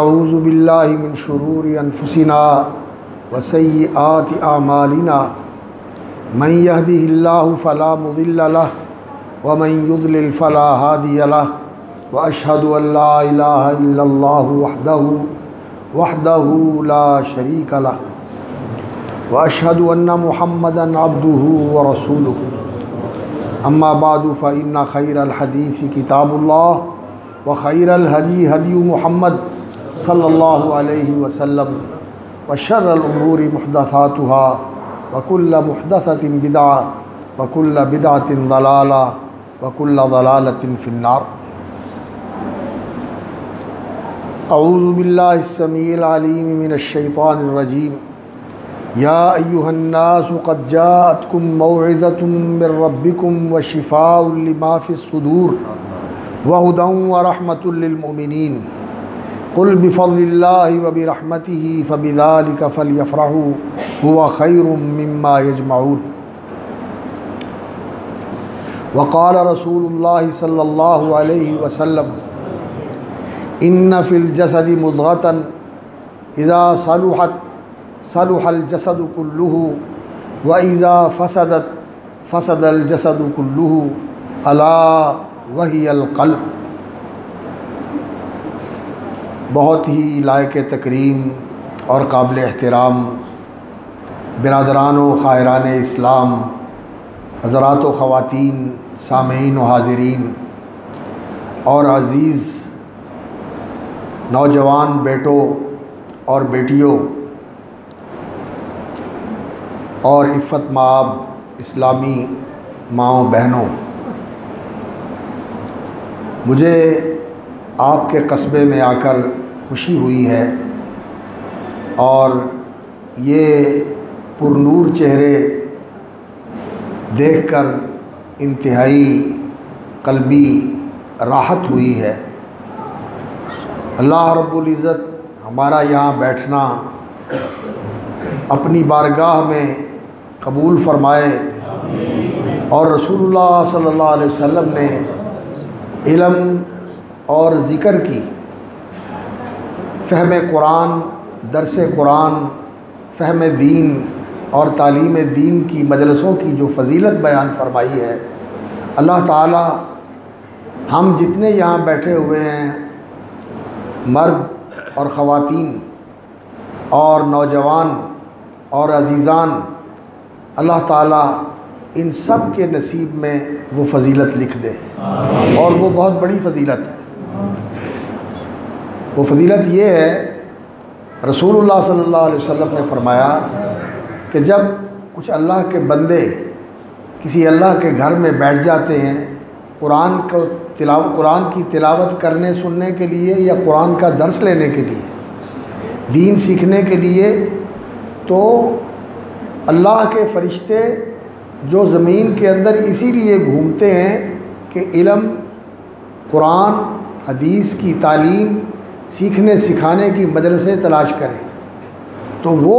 اعوذ باللہ من شرور انفسنا وسیئات اعمالنا من یهده اللہ فلا مضل له ومن یضلل فلا هادی له واشهد ان لا الہ الا اللہ وحدہ لا شریک له واشهد ان محمدا عبدہ ورسولہ اما بعد فإن خیر الحدیث کتاب اللہ وخیر الہدی ہدی محمد صلی اللہ علیہ وسلم وشر الامور محدثاتها وکل محدثۃ بدعہ وکل بدعۃ ضلالہ وکل ضلالۃ فی النار۔ اعوذ باللہ السمیع العلیم من الشیطان الرجیم۔ یا ایہا الناس قد جاءتکم موعظۃ من ربکم وشفاء لما فی الصدور وہدی ورحمۃ للمؤمنین۔ قل بفضل اللہ وبرحمتہ فبذلک فلیفرحوا هو خیر مما یجمعون۔ وقال رسول اللہ صلی اللہ علیہ وسلم ان فی الجسد مضغۃ اذا صلحت صلح الجسد کلہ واذا فسدت فسد الجسد کلہ الا وہی القلب۔ بہت ہی لائق تکریم اور قابل احترام برادران و خائران اسلام، حضرات و خواتین، سامعین و حاضرین اور عزیز نوجوان بیٹوں اور بیٹیوں اور عفت مآب اسلامی ماؤں بہنوں، مجھے آپ کے قصبے میں آ کر خوشی ہوئی ہے اور یہ پرنور چہرے دیکھ کر انتہائی قلبی راحت ہوئی ہے۔ اللہ رب العزت ہمارا یہاں بیٹھنا اپنی بارگاہ میں قبول فرمائے اور رسول اللہ صلی اللہ علیہ وسلم نے علم اور ذکر کی، فہم قرآن، درس قرآن، فہم دین اور تعلیم دین کی مجلسوں کی جو فضیلت بیان فرمائی ہے، اللہ تعالی ہم جتنے یہاں بیٹھے ہوئے ہیں، مرد اور خواتین اور نوجوان اور عزیزان، اللہ تعالی ان سب کے نصیب میں وہ فضیلت لکھ دے، اور وہ بہت بڑی فضیلت ہے۔ وہ فضیلت یہ ہے، رسول اللہ صلی اللہ علیہ وسلم نے فرمایا کہ جب کچھ اللہ کے بندے کسی اللہ کے گھر میں بیٹھ جاتے ہیں قرآن کی تلاوت کرنے سننے کے لیے یا قرآن کا درس لینے کے لیے، دین سیکھنے کے لیے، تو اللہ کے فرشتے جو زمین کے اندر اسی لیے گھومتے ہیں کہ علم، قرآن، حدیث کی تعلیم سیکھنے سکھانے کی مجلسیں تلاش کریں، تو وہ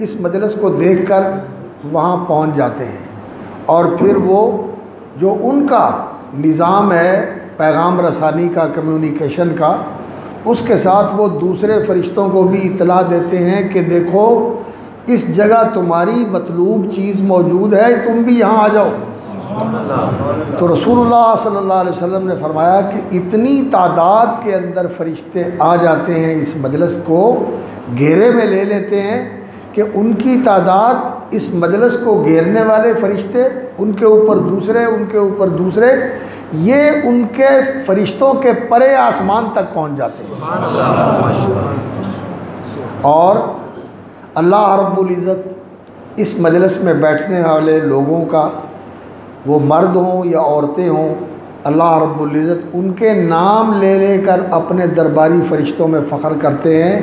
اس مجلس کو دیکھ کر وہاں پہنچ جاتے ہیں، اور پھر وہ جو ان کا نظام ہے پیغام رسانی کا، کمیونیکیشن کا، اس کے ساتھ وہ دوسرے فرشتوں کو بھی اطلاع دیتے ہیں کہ دیکھو اس جگہ تمہاری مطلوب چیز موجود ہے، تم بھی یہاں آ جاؤ۔ تو رسول اللہ صلی اللہ علیہ وسلم نے فرمایا کہ اتنی تعداد کے اندر فرشتے آ جاتے ہیں، اس مجلس کو گھیرے میں لے لیتے ہیں کہ ان کی تعداد، اس مجلس کو گھیرنے والے فرشتے، ان کے اوپر دوسرے، ان کے اوپر دوسرے، یہ ان کے فرشتوں کے پرے آسمان تک پہنچ جاتے ہیں۔ اور اللہ رب العزت اس مجلس میں بیٹھنے والے لوگوں کا، وہ مرد ہوں یا عورتیں ہوں، اللہ رب العزت ان کے نام لے لے کر اپنے درباری فرشتوں میں فخر کرتے ہیں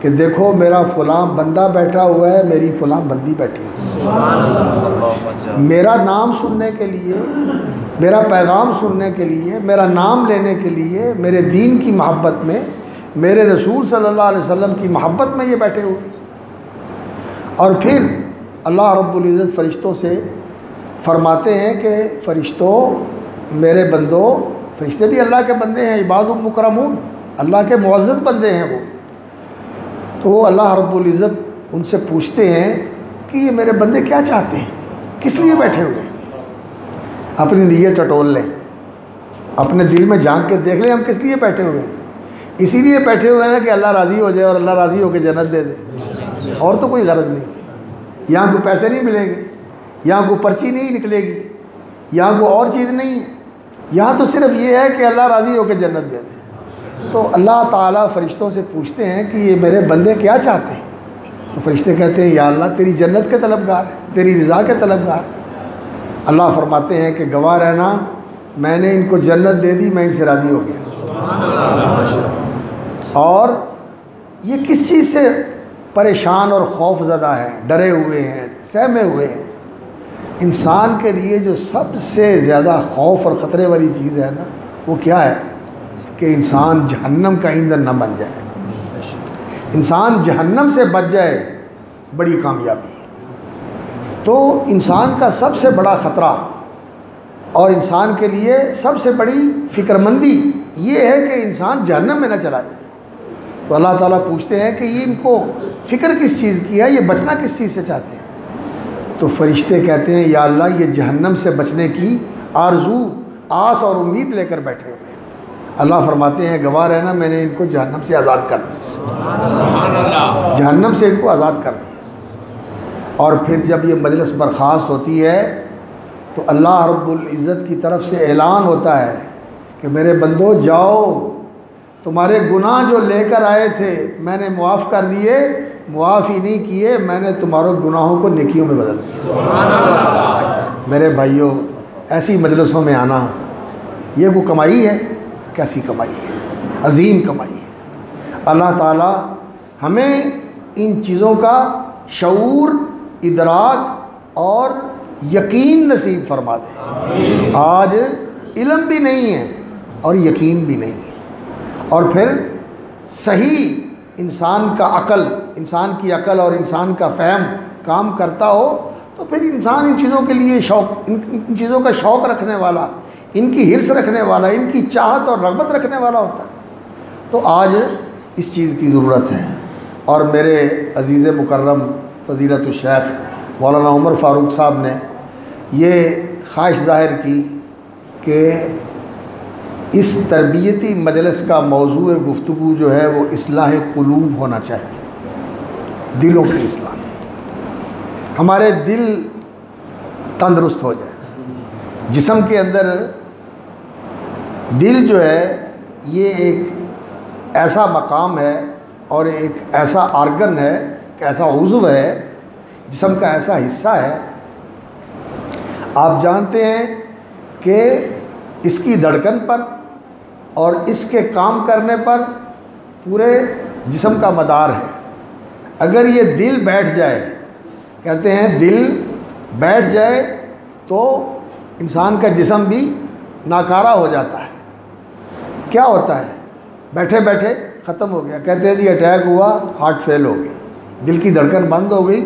کہ دیکھو میرا فلاں بندہ بیٹھا ہوا ہے، میری فلاں بندی بیٹھی ہے، میرا نام سننے کے لیے، میرا پیغام سننے کے لیے، میرا نام لینے کے لیے، میرے دین کی محبت میں، میرے رسول صلی اللہ علیہ وسلم کی محبت میں یہ بیٹھے ہوئے۔ اور پھر اللہ رب العزت فرشتوں سے فرماتے ہیں کہ فرشتوں، میرے بندوں، فرشتے بھی اللہ کے بندے ہیں، عباد مکرمون، اللہ کے معزز بندے ہیں وہ، تو وہ اللہ رب العزت ان سے پوچھتے ہیں کہ یہ میرے بندے کیا چاہتے ہیں، کس لیے بیٹھے ہوئے ہیں؟ اپنی نیت ٹٹول لیں، اپنے دل میں جھانک کے دیکھ لیں ہم کس لیے بیٹھے ہوئے ہیں۔ اسی لیے بیٹھے ہوئے ہیں کہ اللہ راضی ہو جائے اور اللہ راضی ہو کے جنت دے دے، اور تو کوئی غرض نہیں۔ یہاں کوئی پیسے نہیں ملیں گے، یہاں کوئی پرچی نہیں نکلے گی، یہاں کوئی اور چیز نہیں ہے، یہاں تو صرف یہ ہے کہ اللہ راضی ہو کے جنت دے دے۔ تو اللہ تعالیٰ فرشتوں سے پوچھتے ہیں کہ یہ میرے بندے کیا چاہتے ہیں؟ تو فرشتے کہتے ہیں یا اللہ تیری جنت کے طلبگار ہیں، تیری رضا کے طلبگار ہیں۔ اللہ فرماتے ہیں کہ گواہ رہنا میں نے ان کو جنت دے دی، میں ان سے راضی ہو گیا۔ اور یہ کس چیز سے پریشان اور خوف زدہ ہیں، ڈرے ہوئے ہیں، سہمے ہوئے ہیں؟ انسان کے لیے جو سب سے زیادہ خوف اور خطرے والی چیز ہے نا، وہ کیا ہے؟ کہ انسان جہنم کا ایندھن نہ بن جائے۔ انسان جہنم سے بچ جائے، بڑی کامیابی ہے۔ تو انسان کا سب سے بڑا خطرہ اور انسان کے لیے سب سے بڑی فکر مندی یہ ہے کہ انسان جہنم میں نہ چلا جائے۔ تو اللہ تعالیٰ پوچھتے ہیں کہ یہ ان کو فکر کس چیز کی ہے، یہ بچنا کس چیز سے چاہتے ہیں؟ تو فرشتے کہتے ہیں یا اللہ یہ جہنم سے بچنے کی آرزو، آس اور امید لے کر بیٹھے ہوئے ہیں۔ اللہ فرماتے ہیں گواہ رہنا میں نے ان کو جہنم سے آزاد کر دیا، جہنم سے ان کو آزاد کر دیا۔ اور پھر جب یہ مجلس برخاست ہوتی ہے تو اللہ رب العزت کی طرف سے اعلان ہوتا ہے کہ میرے بندو جاؤ، تمہارے گناہ جو لے کر آئے تھے میں نے معاف کر دیے، معاف ہی نہیں کیے، میں نے تمہارے گناہوں کو نیکیوں میں بدل دیا۔ میرے بھائیوں، ایسی مجلسوں میں آنا یہ کوئی کمائی ہے؟ کیسی کمائی ہے، عظیم کمائی ہے۔ اللہ تعالیٰ ہمیں ان چیزوں کا شعور، ادراک اور یقین نصیب فرما دے۔ آج علم بھی نہیں ہے اور یقین بھی نہیں ہے، اور پھر صحیح انسان کی عقل اور انسان کا فہم کام کرتا ہو تو پھر انسان ان چیزوں کے لیے ان چیزوں کا شوق رکھنے والا، ان کی حرص رکھنے والا، ان کی چاہت اور رغبت رکھنے والا ہوتا ہے۔ تو آج اس چیز کی ضرورت ہے۔ اور میرے عزیز مکرم فضیلت الشیخ مولانا عمر فاروق صاحب نے یہ خواہش ظاہر کی کہ اس تربیتی مجلس کا موضوع گفتگو جو ہے وہ اصلاح قلوب ہونا چاہیے، دلوں کی اصلاح، ہمارے دل تندرست ہو جائے۔ جسم کے اندر دل جو ہے یہ ایک ایسا مقام ہے اور ایک ایسا آرگن ہے، ایک ایسا عضو ہے، جسم کا ایسا حصہ ہے۔ آپ جانتے ہیں کہ اس کی دھڑکن پر اور اس کے کام کرنے پر پورے جسم کا مدار ہے۔ اگر یہ دل بیٹھ جائے، کہتے ہیں دل بیٹھ جائے تو انسان کا جسم بھی ناکارہ ہو جاتا ہے۔ کیا ہوتا ہے؟ بیٹھے بیٹھے ختم ہو گیا، کہتے ہیں جی اٹیک ہوا، ہارٹ فیل ہو گیا، دل کی دھڑکن بند ہو گئی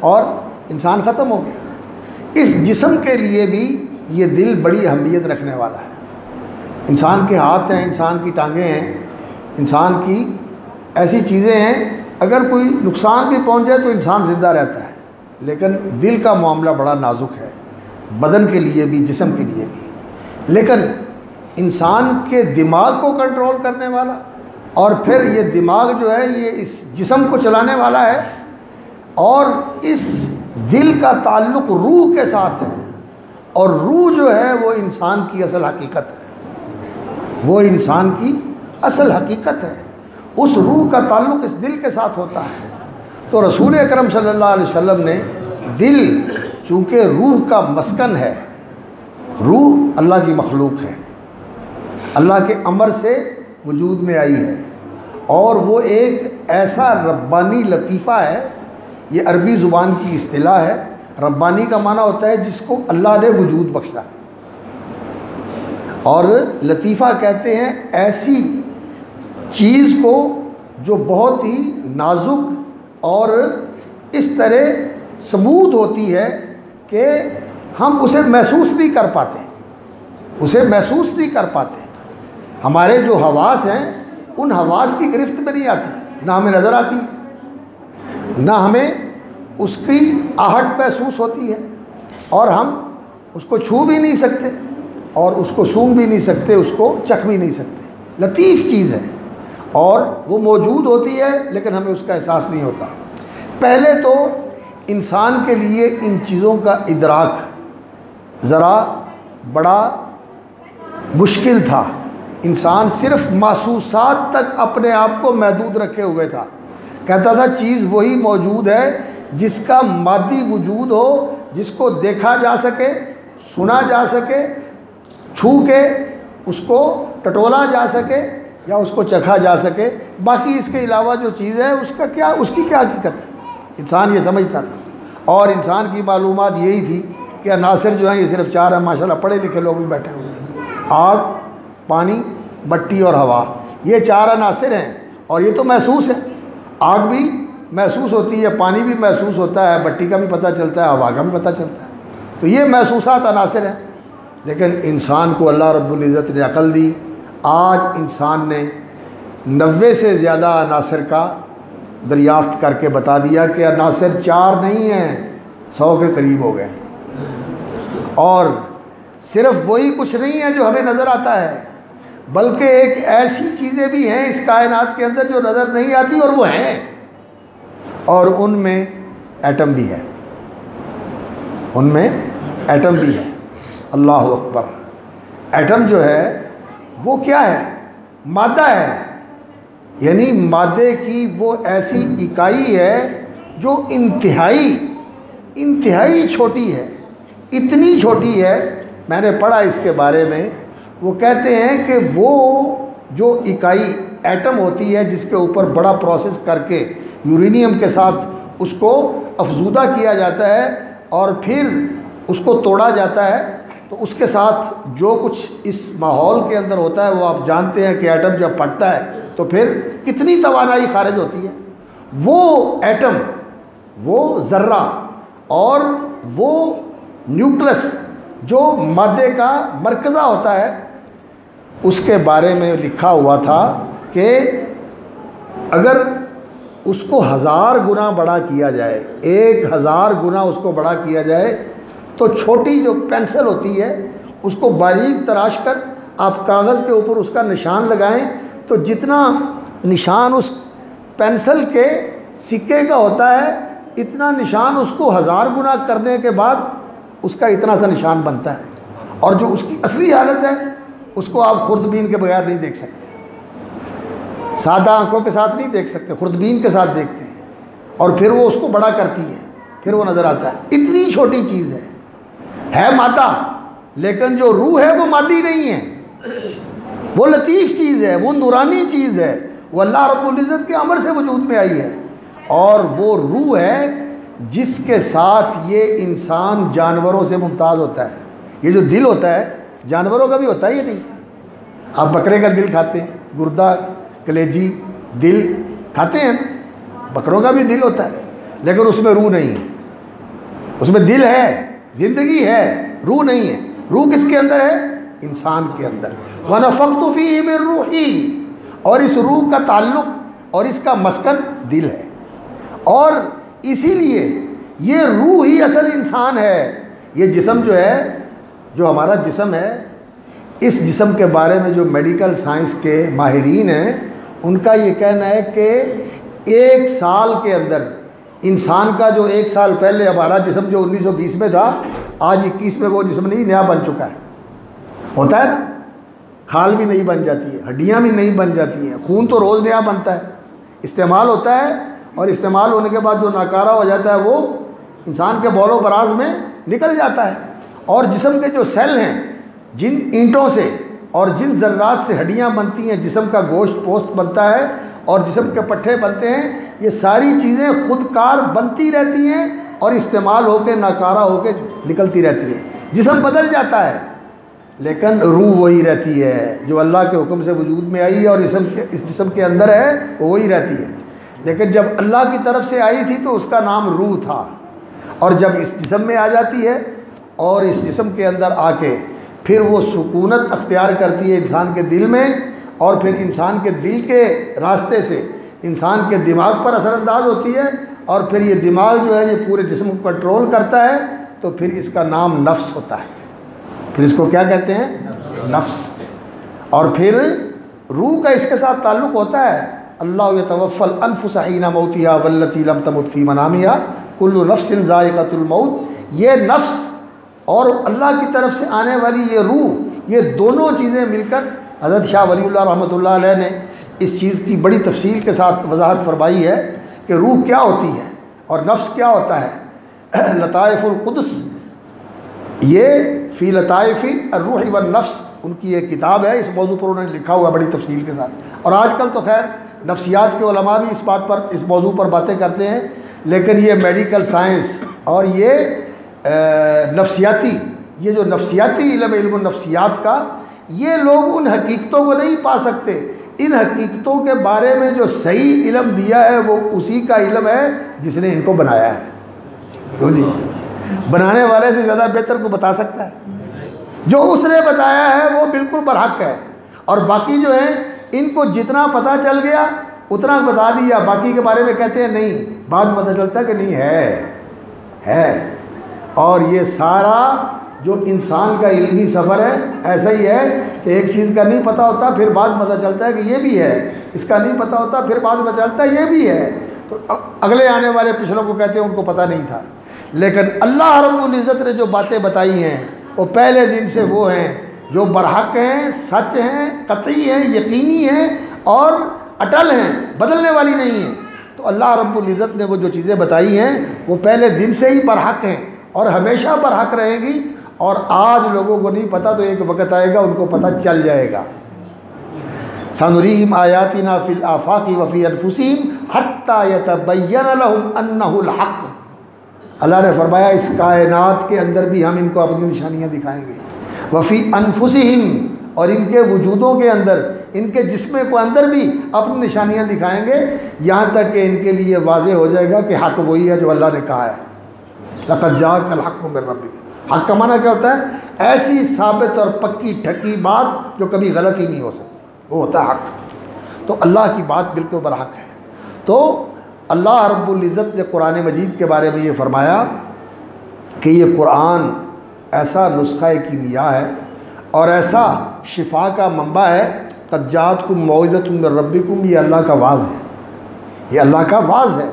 اور انسان ختم ہو گیا۔ اس جسم کے لیے بھی یہ دل بڑی اہمیت رکھنے والا ہے۔ انسان کے ہاتھ ہیں، انسان کی ٹانگیں ہیں، انسان کی ایسی چیزیں ہیں، اگر کوئی نقصان بھی پہنچ جائے تو انسان زندہ رہتا ہے، لیکن دل کا معاملہ بڑا نازک ہے، بدن کے لیے بھی، جسم کے لیے بھی۔ لیکن انسان کے دماغ کو کنٹرول کرنے والا اور پھر یہ دماغ جو ہے یہ اس جسم کو چلانے والا ہے، اور اس دل کا تعلق روح کے ساتھ ہے، اور روح جو ہے وہ انسان کی اصل حقیقت ہے، وہ انسان کی اصل حقیقت ہے۔ اس روح کا تعلق اس دل کے ساتھ ہوتا ہے۔ تو رسول اکرم صلی اللہ علیہ وسلم نے دل چونکہ روح کا مسکن ہے، روح اللہ کی مخلوق ہے، اللہ کے امر سے وجود میں آئی ہے، اور وہ ایک ایسا ربانی لطیفہ ہے، یہ عربی زبان کی اصطلاح ہے۔ ربانی کا معنی ہوتا ہے جس کو اللہ نے وجود بخشا، اور لطیفہ کہتے ہیں ایسی چیز کو جو بہت ہی نازک اور اس طرح ثبوت ہوتی ہے کہ ہم اسے محسوس نہیں کر پاتے، اسے محسوس نہیں کر پاتے۔ ہمارے جو حواس ہیں ان حواس کی گرفت میں نہیں آتی، نہ ہمیں نظر آتی ہے، نہ ہمیں اس کی آہٹ محسوس ہوتی ہے، اور ہم اس کو چھو بھی نہیں سکتے، اور اس کو سونگھ بھی نہیں سکتے، اس کو چکھ بھی نہیں سکتے۔ لطیف چیز ہے، اور وہ موجود ہوتی ہے لیکن ہمیں اس کا احساس نہیں ہوتا۔ پہلے تو انسان کے لیے ان چیزوں کا ادراک ذرا بڑا مشکل تھا۔ انسان صرف محسوسات تک اپنے آپ کو محدود رکھے ہوئے تھا، کہتا تھا چیز وہی موجود ہے جس کا مادی وجود ہو، جس کو دیکھا جا سکے، سنا جا سکے، چھو کے اس کو ٹٹولا جا سکے یا اس کو چکھا جا سکے، باقی اس کے علاوہ جو چیز ہے اس کی کیا حقیقت ہے، انسان یہ سمجھتا تھا۔ اور انسان کی معلومات یہی تھی کہ عناصر جو ہیں یہ صرف 4 ہیں، ماشاءاللہ پڑھے لکھے لوگ بھی بیٹھے ہوئے ہیں، آگ، پانی، مٹی اور ہوا، یہ 4 عناصر ہیں، اور یہ تو محسوس ہے۔ آگ بھی محسوس ہوتی ہے، پانی بھی محسوس ہوتا ہے، مٹی کا بھی پتہ چلتا ہے، ہوا کا بھی پتہ چلتا ہے، تو یہ محسوسات عناصر ہیں۔ لیکن انسان کو اللہ رب العزت نے عقل دی، آج انسان نے 90 سے زیادہ عناصر کا دریافت کر کے بتا دیا کہ عناصر 4 نہیں ہیں، 100 کے قریب ہو گئے، اور صرف وہی کچھ نہیں ہے جو ہمیں نظر آتا ہے، بلکہ ایک ایسی چیزیں بھی ہیں اس کائنات کے اندر جو نظر نہیں آتی، اور وہ ہیں، اور ان میں ایٹم بھی ہے، ان میں ایٹم بھی ہے۔ اللہ اکبر۔ ایٹم جو ہے وہ کیا ہے؟ مادہ ہے، یعنی مادے کی وہ ایسی اکائی ہے جو انتہائی چھوٹی ہے، اتنی چھوٹی ہے، میں نے پڑھا اس کے بارے میں، وہ کہتے ہیں کہ وہ جو اکائی ایٹم ہوتی ہے جس کے اوپر بڑا پروسیس کر کے یورینیم کے ساتھ اس کو افزودہ کیا جاتا ہے اور پھر اس کو توڑا جاتا ہے، تو اس کے ساتھ جو کچھ اس ماحول کے اندر ہوتا ہے وہ آپ جانتے ہیں کہ ایٹم جب پھٹتا ہے تو پھر کتنی توانائی خارج ہوتی ہے۔ وہ ایٹم، وہ ذرہ اور وہ نیوکلس جو مادے کا مرکزہ ہوتا ہے، اس کے بارے میں لکھا ہوا تھا کہ اگر اس کو 1000 گنا بڑا کیا جائے، 1000 گنا اس کو بڑا کیا جائے، تو چھوٹی جو پینسل ہوتی ہے اس کو باریک تراش کر آپ کاغذ کے اوپر اس کا نشان لگائیں، تو جتنا نشان اس پینسل کے سکے کا ہوتا ہے، اتنا نشان اس کو 1000 گنا کرنے کے بعد اس کا اتنا سا نشان بنتا ہے، اور جو اس کی اصلی حالت ہے اس کو آپ خوردبین کے بغیر نہیں دیکھ سکتے، سادہ آنکھوں کے ساتھ نہیں دیکھ سکتے، خوردبین کے ساتھ دیکھتے ہیں، اور پھر وہ اس کو بڑا کرتی ہے، پھر وہ نظر آتا ہے۔ اتنی چھوٹی چیز ہے مادہ، لیکن جو روح ہے وہ مادی نہیں ہے، وہ لطیف چیز ہے، وہ نورانی چیز ہے، وہ اللہ رب العزت کے امر سے وجود میں آئی ہے، اور وہ روح ہے جس کے ساتھ یہ انسان جانوروں سے ممتاز ہوتا ہے۔ یہ جو دل ہوتا ہے جانوروں کا بھی ہوتا ہے، یہ نہیں؟ آپ بکرے کا دل کھاتے ہیں، گردہ، کلیجی، دل کھاتے ہیں نا، بکروں کا بھی دل ہوتا ہے، لیکن اس میں روح نہیں ہے۔ اس میں دل ہے، زندگی ہے، روح نہیں ہے۔ روح کس کے اندر ہے؟ انسان کے اندر۔ وَنَفَخْتُ فِيهِ مِن رُوحِي، اور اس روح کا تعلق اور اس کا مسکن دل ہے، اور اسی لیے یہ روح ہی اصل انسان ہے۔ یہ جسم جو ہے، جو ہمارا جسم ہے، اس جسم کے بارے میں جو میڈیکل سائنس کے ماہرین ہیں ان کا یہ کہنا ہے کہ 1 سال کے اندر انسان کا جو 1 سال پہلے ہمارا جسم جو 1920 میں تھا، آج 21 میں وہ جسم نہیں نیا بن چکا ہے۔ ہوتا ہے نا، کھال بھی نہیں بن جاتی ہے، ہڈیاں بھی نہیں بن جاتی ہیں، خون تو روز نیا بنتا ہے، استعمال ہوتا ہے، اور استعمال ہونے کے بعد جو ناکارہ ہو جاتا ہے وہ انسان کے بول و براز میں نکل جاتا ہے۔ اور جسم کے جو سیل ہیں، جن اینٹوں سے اور جن ذرات سے ہڈیاں بنتی ہیں، جسم کا گوشت پوست بنتا ہے اور جسم کے پٹھے بنتے ہیں، یہ ساری چیزیں خود کار بنتی رہتی ہیں اور استعمال ہو کے ناکارہ ہو کے نکلتی رہتی ہیں۔ جسم بدل جاتا ہے لیکن روح وہی رہتی ہے جو اللہ کے حکم سے وجود میں آئی ہے، اور اس جسم کے اندر ہے وہ وہی رہتی ہے۔ لیکن جب اللہ کی طرف سے آئی تھی تو اس کا نام روح تھا، اور جب اس جسم میں آ جاتی ہے اور اس جسم کے اندر آ کے پھر وہ سکونت اختیار کرتی ہے انسان کے دل میں، اور پھر انسان کے دل کے راستے سے انسان کے دماغ پر اثر انداز ہوتی ہے، اور پھر یہ دماغ جو ہے یہ پورے جسم کو کنٹرول کرتا ہے، تو پھر اس کا نام نفس ہوتا ہے۔ پھر اس کو کیا کہتے ہیں؟ نفس۔ اور پھر روح کا اس کے ساتھ تعلق ہوتا ہے، اللہ یتوفی الانفس حین موتها واللتی لم تمت فی منامها کل نفس ذائقۃ الموت۔ یہ نفس اور اللہ کی طرف سے آنے والی یہ روح، یہ دونوں چیزیں مل کر حضرت شاہ ولی اللہ رحمۃ اللہ علیہ نے اس چیز کی بڑی تفصیل کے ساتھ وضاحت فرمائی ہے کہ روح کیا ہوتی ہے اور نفس کیا ہوتا ہے۔ لطائف القدس، یہ فی لطائف الروح والنفس ان کی ایک کتاب ہے، اس موضوع پر انہوں نے لکھا ہوا بڑی تفصیل کے ساتھ۔ اور آج کل تو خیر نفسیات کے علماء بھی اس بات پر، اس موضوع پر باتیں کرتے ہیں، لیکن یہ میڈیکل سائنس اور یہ نفسیاتی، یہ جو نفسیاتی علم النفسیات کا، یہ لوگ ان حقیقتوں کو نہیں پا سکتے۔ ان حقیقتوں کے بارے میں جو صحیح علم دیا ہے وہ اسی کا علم ہے جس نے ان کو بنایا ہے۔ کیوں جی؟ بنانے والے سے زیادہ بہتر کو بتا سکتا ہے؟ جو اس نے بتایا ہے وہ بالکل برحق ہے، اور باقی جو ہیں ان کو جتنا پتہ چل گیا اتنا بتا دیا، باقی کے بارے میں کہتے ہیں نہیں، بعد میں پتہ چلتا ہے کہ نہیں ہے۔ اور یہ سارا جو انسان کا علمی سفر ہے ایسا ہی ہے کہ ایک چیز کا نہیں پتہ ہوتا، پھر بعد میں پتہ چلتا ہے کہ یہ بھی ہے، اس کا نہیں پتہ ہوتا، پھر بعد میں چلتا ہے یہ بھی ہے، تو اگلے آنے والے پچھلوں کو کہتے ہیں ان کو پتہ نہیں تھا۔ لیکن اللہ رب العزت نے جو باتیں بتائی ہیں وہ پہلے دن سے وہ ہیں جو برحق ہیں، سچ ہیں، قطعی ہیں، یقینی ہیں اور اٹل ہیں، بدلنے والی نہیں ہیں۔ تو اللہ رب العزت نے وہ جو چیزیں بتائی ہیں وہ پہلے دن سے ہی برحق ہیں اور ہمیشہ برحق رہیں گی، اور آج لوگوں کو نہیں پتہ تو ایک وقت آئے گا ان کو پتہ چل جائے گا۔ سنریہم آیاتنا فی الآفاق وفی انفسہم حتی یتبین لہم انہ الحق۔ اللہ نے فرمایا اس کائنات کے اندر بھی ہم ان کو اپنی نشانیاں دکھائیں گے، وفی انفسہم، اور ان کے وجودوں کے اندر، ان کے جسم کو اندر بھی اپنی نشانیاں دکھائیں گے، یہاں تک کہ ان کے لیے واضح ہو جائے گا کہ حق وہی ہے جو اللہ نے کہا ہے۔ لقد جاءک الحق من ربک۔ حق کا معنی کیا ہوتا ہے؟ ایسی ثابت اور پکی ٹھکی بات جو کبھی غلط ہی نہیں ہو سکتی، وہ ہوتا ہے حق۔ تو اللہ کی بات بالکل برحق ہے۔ تو اللہ رب العزت نے قرآن مجید کے بارے میں یہ فرمایا کہ یہ قرآن ایسا نسخہ کیمیا ہے اور ایسا شفا کا منبع ہے، قد جاءتکم موعظۃ من ربکم، یہ اللہ کا واعظ ہے، یہ اللہ کا واعظ ہے۔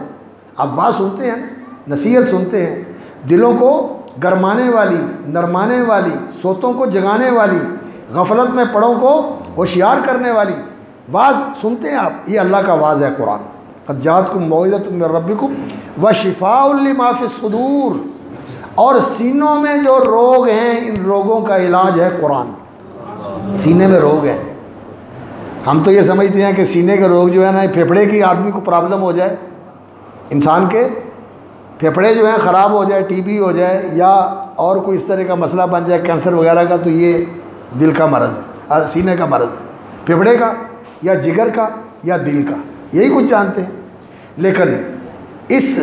آپ واعظ سنتے ہیں نا، نصیحت سنتے ہیں، دلوں کو گرمانے والی، نرمانے والی، سوتوں کو جگانے والی، غفلت میں پڑوں کو ہوشیار کرنے والی واعظ سنتے ہیں آپ، یہ اللہ کا واعظ ہے قرآن۔ قد جاءتکم موعظۃ من ربکم وشفاء لما فی الصدور، اور سینوں میں جو روگ ہیں ان روگوں کا علاج ہے قرآن۔ سینے میں روگ ہیں، ہم تو یہ سمجھتے ہیں کہ سینے کے روگ جو ہے نا، پھیپھڑے کی آدمی کو پرابلم ہو جائے، انسان کے پھیپھڑے جو ہیں خراب ہو جائے، ٹی بی ہو جائے یا اور کوئی اس طرح کا مسئلہ بن جائے، کینسر وغیرہ کا، تو یہ دل کا مرض ہے، سینے کا مرض ہے، پھیپھڑے کا یا جگر کا یا دل کا، یہی کچھ جانتے ہیں۔ لیکن اس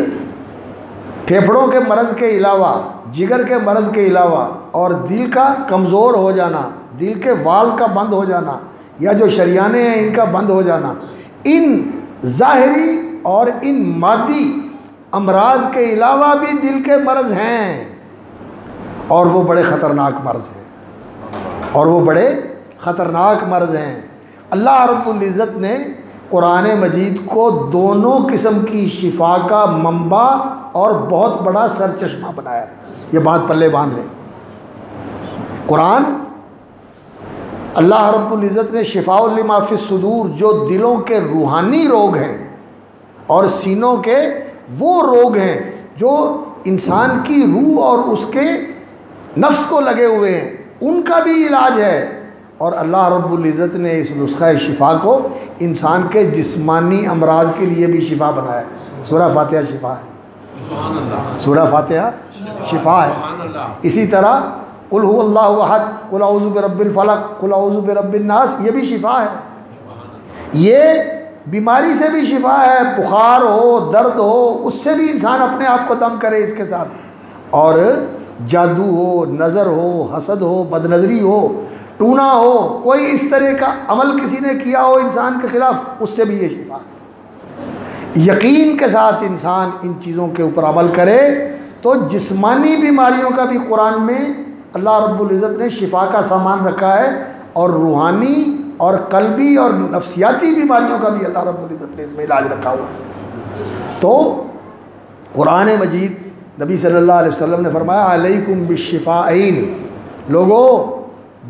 پھیپھڑوں کے مرض کے علاوہ، جگر کے مرض کے علاوہ، اور دل کا کمزور ہو جانا، دل کے وال کا بند ہو جانا، یا جو شریانے ہیں ان کا بند ہو جانا، ان ظاہری اور ان مادی امراض کے علاوہ بھی دل کے مرض ہیں، اور وہ بڑے خطرناک مرض ہیں، اور وہ بڑے خطرناک مرض ہیں۔ اللہ رب العزت نے قرآن مجید کو دونوں قسم کی شفا کا منبع اور بہت بڑا سرچشمہ بنایا ہے۔ یہ بات پلے باندھ لیں، قرآن اللہ رب العزت نے شفاء لما فی الصدور، جو دلوں کے روحانی روگ ہیں اور سینوں کے وہ روگ ہیں جو انسان کی روح اور اس کے نفس کو لگے ہوئے ہیں، ان کا بھی علاج ہے۔ اور اللہ رب العزت نے اس نسخہ شفا کو انسان کے جسمانی امراض کے لیے بھی شفا بنایا ہے۔ سورہ فاتحہ شفا ہے، سورہ فاتحہ شفا ہے۔ اسی طرح قل هو اللہ احد، قل اعوذ برب الفلق، قل اعوذ برب الناس، یہ بھی شفا ہے۔ یہ بیماری سے بھی شفا ہے، بخار ہو، درد ہو، اس سے بھی انسان اپنے آپ کو دم کرے اس کے ساتھ، اور جادو ہو، نظر ہو، حسد ہو، بد نظری ہو، ٹونا ہو، کوئی اس طرح کا عمل کسی نے کیا ہو انسان کے خلاف، اس سے بھی یہ شفا ہے۔ یقین کے ساتھ انسان ان چیزوں کے اوپر عمل کرے تو جسمانی بیماریوں کا بھی قرآن میں اللہ رب العزت نے شفا کا سامان رکھا ہے، اور روحانی اور قلبی اور نفسیاتی بیماریوں کا بھی اللہ رب العزت نے اس میں علاج رکھا ہوا ہے۔ تو قرآن مجید نبی صلی اللہ علیہ وسلم نے فرمایا علیکم بالشفاءین، لوگو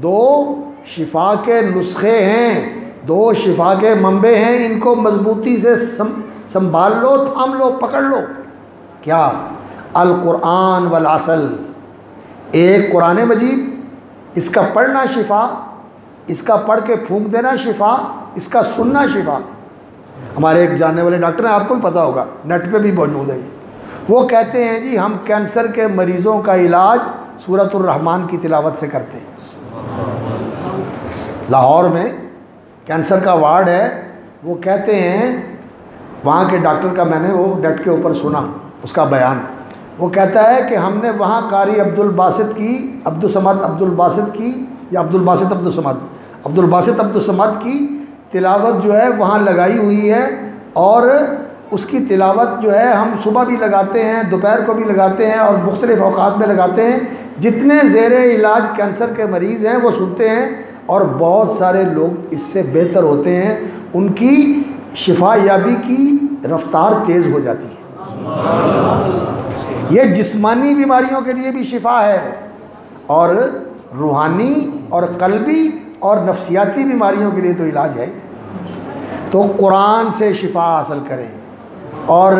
دو شفا کے نسخے ہیں، دو شفا کے منبع ہیں، ان کو مضبوطی سے سنبھال لو، تھام لو، پکڑ لو۔ کیا؟ القرآن والعسل، ایک قرآن مجید، اس کا پڑھنا شفا، اس کا پڑھ کے پھونک دینا شفا، اس کا سننا شفا۔ ہمارے ایک جاننے والے ڈاکٹر ہیں، آپ کو بھی پتہ ہوگا، نیٹ پہ بھی موجود ہے، وہ کہتے ہیں جی ہم کینسر کے مریضوں کا علاج سورۃ الرحمن کی تلاوت سے کرتے ہیں۔ لاہور میں کینسر کا وارڈ ہے، وہ کہتے ہیں، وہاں کے ڈاکٹر کا میں نے وہ نیٹ کے اوپر سنا اس کا بیان، وہ کہتا ہے کہ ہم نے وہاں قاری عبد الباسط عبد الصمد کی تلاوت جو ہے وہاں لگائی ہوئی ہے، اور اس کی تلاوت جو ہے ہم صبح بھی لگاتے ہیں، دوپہر کو بھی لگاتے ہیں، اور مختلف اوقات میں لگاتے ہیں۔ جتنے زیر علاج کینسر کے مریض ہیں وہ سنتے ہیں، اور بہت سارے لوگ اس سے بہتر ہوتے ہیں، ان کی شفا یابی کی رفتار تیز ہو جاتی ہے۔ یہ جسمانی بیماریوں کے لیے بھی شفا ہے، اور روحانی اور قلبی اور نفسیاتی بیماریوں کے لیے تو علاج ہے۔ تو قرآن سے شفا حاصل کریں، اور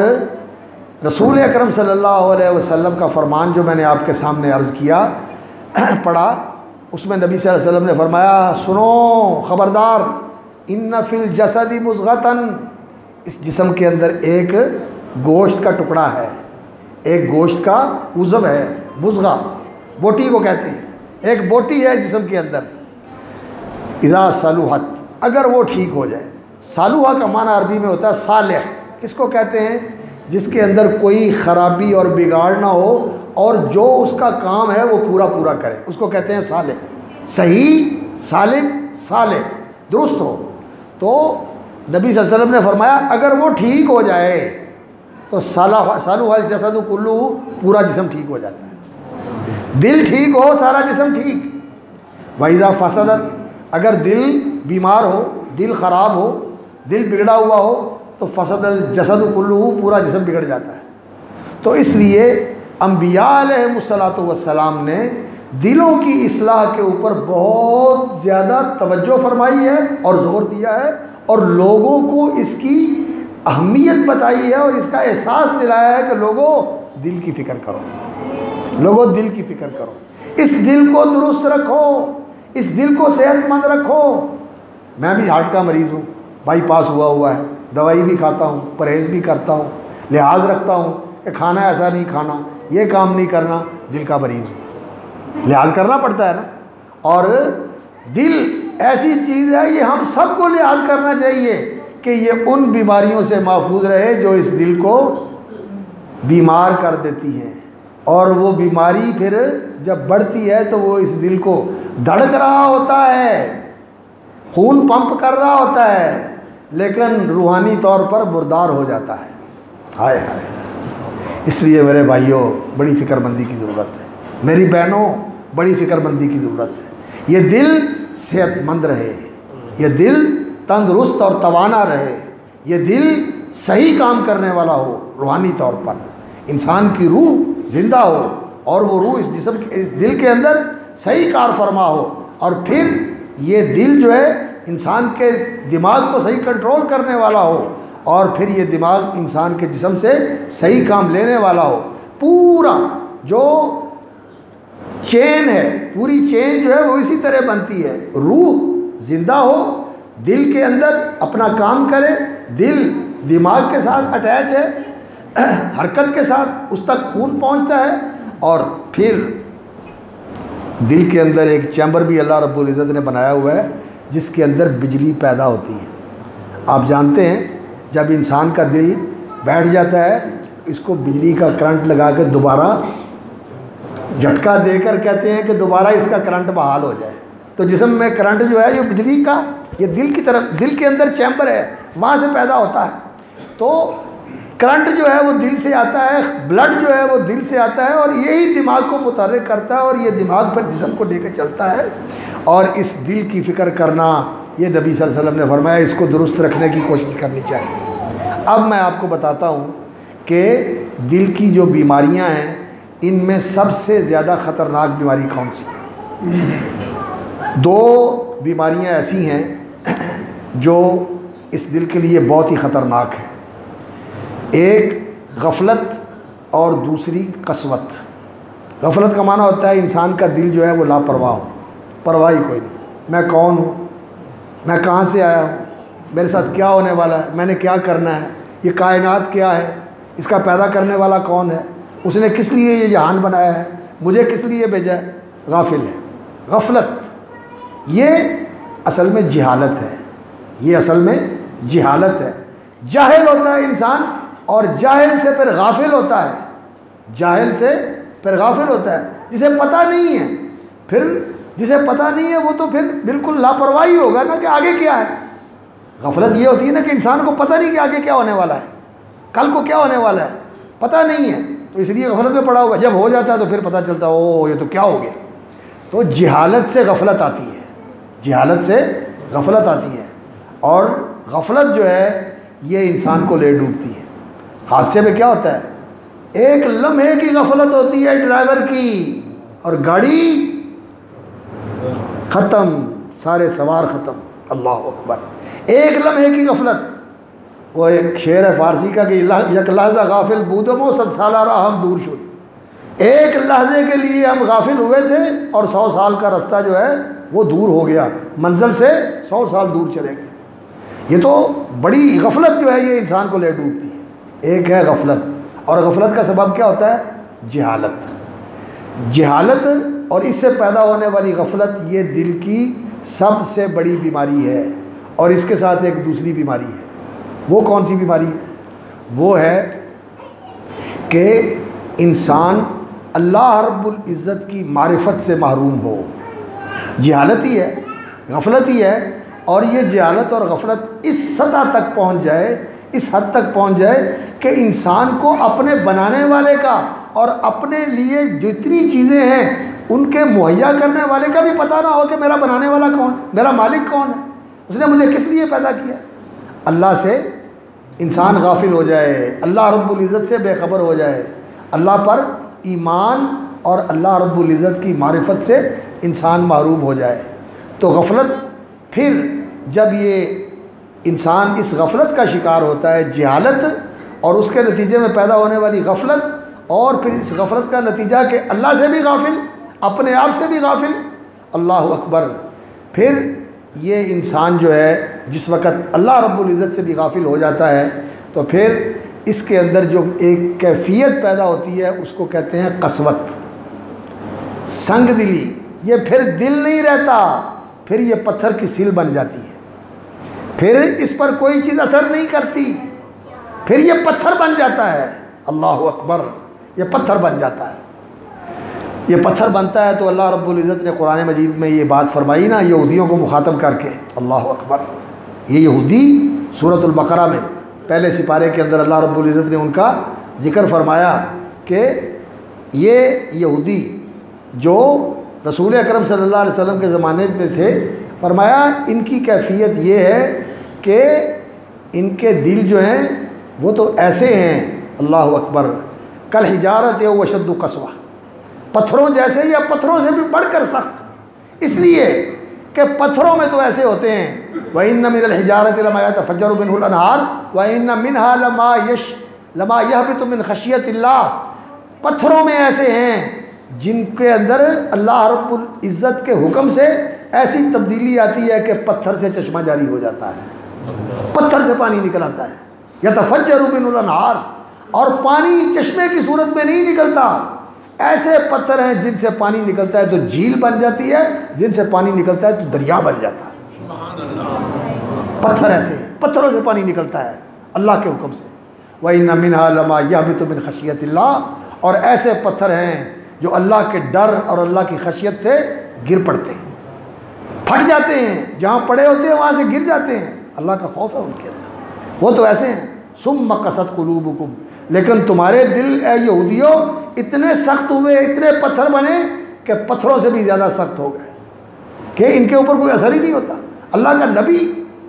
رسول اکرم صلی اللہ علیہ وسلم کا فرمان جو میں نے آپ کے سامنے عرض کیا پڑھا، اس میں نبی صلی اللہ علیہ وسلم نے فرمایا سنو خبردار، ان فی الجسد مضغۃ، اس جسم کے اندر ایک گوشت کا ٹکڑا ہے، ایک گوشت کا عضو ہے، مضغہ بوٹی کو کہتے ہیں، ایک بوٹی ہے جسم کے اندر، اذا صلحت، اگر وہ ٹھیک ہو جائے۔ صالحہ کا معنی عربی میں ہوتا ہے صالح، کس کو کہتے ہیں؟ جس کے اندر کوئی خرابی اور بگاڑ نہ ہو، اور جو اس کا کام ہے وہ پورا کرے، اس کو کہتے ہیں صالح، صحیح، سالم، صالح، درست ہو۔ تو نبی صلی اللہ علیہ وسلم نے فرمایا اگر وہ ٹھیک ہو جائے تو صالح الجسد کلہ، پورا جسم ٹھیک ہو جاتا ہے۔ دل ٹھیک ہو سارا جسم ٹھیک۔ وَإِذَا فَسَدَتْ، اگر دل بیمار ہو، دل خراب ہو، دل بگڑا ہوا ہو تو فسد الجسد کلہ، پورا جسم بگڑ جاتا ہے۔ تو اس لیے انبیاء علیہ الصلوۃ والسلام نے دلوں کی اصلاح کے اوپر بہت زیادہ توجہ فرمائی ہے اور زور دیا ہے، اور لوگوں کو اس کی اہمیت بتائی ہے، اور اس کا احساس دلایا ہے کہ لوگوں دل کی فکر کرو، لوگوں دل کی فکر کرو، اس دل کو درست رکھو، اس دل کو صحت مند رکھو۔ میں بھی ہارٹ کا مریض ہوں، بائی پاس ہوا ہے، دوائی بھی کھاتا ہوں، پرہیز بھی کرتا ہوں، لحاظ رکھتا ہوں کہ کھانا ایسا نہیں کھانا، یہ کام نہیں کرنا، دل کا مریض ہوں، لحاظ کرنا پڑتا ہے نا۔ اور دل ایسی چیز ہے، یہ ہم سب کو لحاظ کرنا چاہیے کہ یہ ان بیماریوں سے محفوظ رہے جو اس دل کو بیمار کر دیتی ہیں، اور وہ بیماری پھر جب بڑھتی ہے تو وہ اس دل کو دھڑک رہا ہوتا ہے، خون پمپ کر رہا ہوتا ہے، لیکن روحانی طور پر مردار ہو جاتا ہے۔ ہائے ہائے، اس لیے میرے بھائیوں بڑی فکر مندی کی ضرورت ہے، میری بہنوں بڑی فکر مندی کی ضرورت ہے۔ یہ دل صحت مند رہے، یہ دل تندرست اور توانا رہے، یہ دل صحیح کام کرنے والا ہو، روحانی طور پر انسان کی روح زندہ ہو، اور وہ روح اس جسم کے، اس دل کے اندر صحیح کار فرما ہو، اور پھر یہ دل جو ہے انسان کے دماغ کو صحیح کنٹرول کرنے والا ہو، اور پھر یہ دماغ انسان کے جسم سے صحیح کام لینے والا ہو۔ پورا جو چین ہے، پوری چین جو ہے وہ اسی طرح بنتی ہے، روح زندہ ہو، دل کے اندر اپنا کام کرے، دل دماغ کے ساتھ اٹیچ ہے، حرکت کے ساتھ اس تک خون پہنچتا ہے، اور پھر دل کے اندر ایک چیمبر بھی اللہ رب العزت نے بنایا ہوا ہے جس کے اندر بجلی پیدا ہوتی ہے۔ آپ جانتے ہیں جب انسان کا دل بیٹھ جاتا ہے اس کو بجلی کا کرنٹ لگا کے دوبارہ جھٹکا دے کر کہتے ہیں کہ دوبارہ اس کا کرنٹ بحال ہو جائے، تو جسم میں کرنٹ جو ہے یہ بجلی کا، یہ دل کی طرف، دل کے اندر چیمبر ہے، وہاں سے پیدا ہوتا ہے۔ تو کرنٹ جو ہے وہ دل سے آتا ہے، بلڈ جو ہے وہ دل سے آتا ہے، اور یہی دماغ کو متحرک کرتا ہے، اور یہ دماغ پر جسم کو لے کے چلتا ہے، اور اس دل کی فکر کرنا یہ نبی صلی اللہ علیہ وسلم نے فرمایا اس کو درست رکھنے کی کوشش کرنی چاہیے۔ اب میں آپ کو بتاتا ہوں کہ دل کی جو بیماریاں ہیں ان میں سب سے زیادہ خطرناک بیماری کون سی ہے؟ دو بیماریاں ایسی ہیں جو اس دل کے لیے بہت ہی خطرناک ہیں، ایک غفلت اور دوسری قسوت۔ غفلت کا معنی ہوتا ہے انسان کا دل جو ہے وہ لاپرواہ ہو، پرواہی کوئی نہیں، میں کون ہوں، میں کہاں سے آیا ہوں، میرے ساتھ کیا ہونے والا ہے، میں نے کیا کرنا ہے، یہ کائنات کیا ہے، اس کا پیدا کرنے والا کون ہے، اس نے کس لیے یہ جہان بنایا ہے، مجھے کس لیے بھیجا ہے۔ غافل ہے، غفلت، یہ اصل میں جہالت ہے، یہ اصل میں جہالت ہے۔ جاہل ہوتا ہے انسان، اور جاہل سے پھر غافل ہوتا ہے، جاہل سے پھر غافل ہوتا ہے، جسے پتہ نہیں ہے، پھر جسے پتہ نہیں ہے وہ تو پھر بالکل لاپرواہی ہوگا نا کہ آگے کیا ہے۔ غفلت یہ ہوتی ہے نا کہ انسان کو پتہ نہیں کہ آگے کیا ہونے والا ہے، کل کو کیا ہونے والا ہے، پتہ نہیں ہے، تو اس لیے غفلت میں پڑا ہوا، جب ہو جاتا ہے تو پھر پتہ چلتا ہے او یہ تو کیا ہو گیا۔ تو جہالت سے غفلت آتی ہے، جہالت سے غفلت آتی ہے، اور غفلت جو ہے یہ انسان کو لے ڈوبتی ہے۔ حادثے میں کیا ہوتا ہے، ایک لمحے کی غفلت ہوتی ہے ڈرائیور کی، اور گاڑی ختم، سارے سوار ختم۔ اللہ اکبر، ایک لمحے کی غفلت۔ وہ ایک شعر ہے فارسی کا کہ یک لحظہ غافل بودم و 100 سالہ راہ ہم دور شد، ایک لحظے کے لیے ہم غافل ہوئے تھے اور 100 سال کا رستہ جو ہے وہ دور ہو گیا، منزل سے 100 سال دور چلے گئے۔ یہ تو بڑی غفلت جو ہے یہ انسان کو لے ڈوبتی ہے۔ ایک ہے غفلت، اور غفلت کا سبب کیا ہوتا ہے؟ جہالت۔ جہالت اور اس سے پیدا ہونے والی غفلت یہ دل کی سب سے بڑی بیماری ہے، اور اس کے ساتھ ایک دوسری بیماری ہے۔ وہ کون سی بیماری ہے؟ وہ ہے کہ انسان اللہ رب العزت کی معرفت سے محروم ہو۔ جہالت ہی ہے، غفلت ہی ہے، اور یہ جہالت اور غفلت اس سطح تک پہنچ جائے، اس حد تک پہنچ جائے کہ انسان کو اپنے بنانے والے کا اور اپنے لیے جتنی چیزیں ہیں ان کے مہیا کرنے والے کا بھی پتہ نہ ہو کہ میرا بنانے والا کون ہے، میرا مالک کون ہے، اس نے مجھے کس لیے پیدا کیا ہے۔ اللہ سے انسان غافل ہو جائے، اللہ رب العزت سے بے خبر ہو جائے، اللہ پر ایمان اور اللہ رب العزت کی معرفت سے انسان محروم ہو جائے، تو غفلت، پھر جب یہ انسان اس غفلت کا شکار ہوتا ہے، جہالت اور اس کے نتیجے میں پیدا ہونے والی غفلت، اور پھر اس غفلت کا نتیجہ کہ اللہ سے بھی غافل، اپنے آپ سے بھی غافل، اللہ اکبر، پھر یہ انسان جو ہے جس وقت اللہ رب العزت سے بھی غافل ہو جاتا ہے تو پھر اس کے اندر جو ایک کیفیت پیدا ہوتی ہے اس کو کہتے ہیں قسوت، سنگ دلی۔ یہ پھر دل نہیں رہتا، پھر یہ پتھر کی سیل بن جاتی ہے، پھر اس پر کوئی چیز اثر نہیں کرتی، پھر یہ پتھر بن جاتا ہے۔ اللہ اکبر، یہ پتھر بن جاتا ہے۔ یہ پتھر بنتا ہے تو اللہ رب العزت نے قرآن مجید میں یہ بات فرمائی نا یہودیوں کو مخاطب کر کے، اللہ اکبر، یہ یہودی سورۃ البقرہ میں پہلے سپارے کے اندر اللہ رب العزت نے ان کا ذکر فرمایا کہ یہ یہودی جو رسول اکرم صلی اللہ علیہ وسلم کے زمانے میں تھے، فرمایا ان کی کیفیت یہ ہے کہ ان کے دل جو ہیں وہ تو ایسے ہیں، اللہ اکبر، کالحجارۃ و اشد قسوہ، پتھروں جیسے یا پتھروں سے بھی بڑھ کر سخت، اس لیے کہ پتھروں میں تو ایسے ہوتے ہیں، وَإِنَّ مِنَ الْحِجَارَةِ لَمَا يَتَفَجَّرُ مِنْهُ الْأَنْهَارُ وَإِنَّ مِنْهَا لَمَا يَهْبِطُ مِنْ خَشْيَةِ اللَّهِ، پتھروں میں ایسے ہیں جن کے اندر اللہ رب العزت کے حکم سے ایسی تبدیلی آتی ہے کہ پتھر سے چشمہ جاری ہو جاتا ہے، پتھر سے پانی نکل آتا ہے، يَتَفَجَّرُ مِنْهُ الْأَنْهَارُ، اور پانی چشمے کی صورت میں نہیں نکلتا، ایسے پتھر ہیں جن سے پانی نکلتا ہے تو جھیل بن جاتی ہے، جن سے پانی نکلتا ہے تو دریا بن جاتا ہے۔ پتھر ایسے ہیں، پتھروں سے پانی نکلتا ہے اللہ کے حکم سے، وَإِنَّ مِنْهَا لَمَا يَهْبِطُ مِنْ خَشْيَةِ اللَّهِ، اور ایسے پتھر ہیں جو اللہ کے ڈر اور اللہ کی خشیت سے گر پڑتے ہیں، پھٹ جاتے ہیں، جہاں پڑے ہوتے ہیں وہاں سے گر جاتے ہیں، اللہ کا خوف ہے ان کے اندر، وہ تو ایسے ہیں ثم قست قلوبکم، لیکن تمہارے دل اے یہودیوں اتنے سخت ہوئے، اتنے پتھر بنے کہ پتھروں سے بھی زیادہ سخت ہو گئے کہ ان کے اوپر کوئی اثر ہی نہیں ہوتا۔ اللہ کا نبی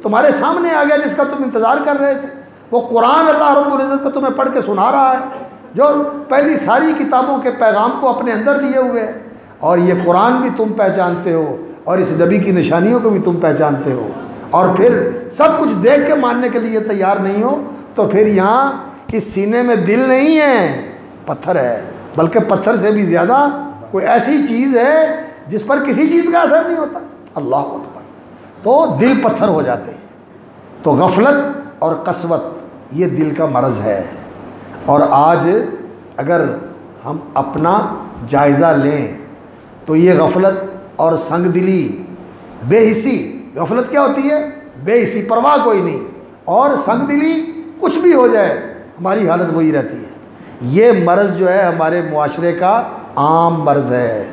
تمہارے سامنے آ گیا جس کا تم انتظار کر رہے تھے، وہ قرآن اللہ رب العزت کا تمہیں پڑھ کے سنا رہا ہے، جو پہلی ساری کتابوں کے پیغام کو اپنے اندر لیے ہوئے ہے، اور یہ قرآن بھی تم پہچانتے ہو اور اس نبی کی نشانیوں کو بھی تم پہچانتے ہو، اور پھر سب کچھ دیکھ کے ماننے کے لیے تیار نہیں ہو، تو پھر یہاں اس سینے میں دل نہیں ہے، پتھر ہے، بلکہ پتھر سے بھی زیادہ کوئی ایسی چیز ہے جس پر کسی چیز کا اثر نہیں ہوتا۔ اللہ اکبر، تو دل پتھر ہو جاتے ہیں۔ تو غفلت اور قسوت یہ دل کا مرض ہے، اور آج اگر ہم اپنا جائزہ لیں تو یہ غفلت اور سنگ دلی، بے حسی، غفلت کیا ہوتی ہے؟ بے حسی، پرواہ کوئی نہیں، اور سنگ دلی کچھ بھی ہو جائے ہماری حالت وہی رہتی ہے۔ یہ مرض جو ہے ہمارے معاشرے کا عام مرض ہے،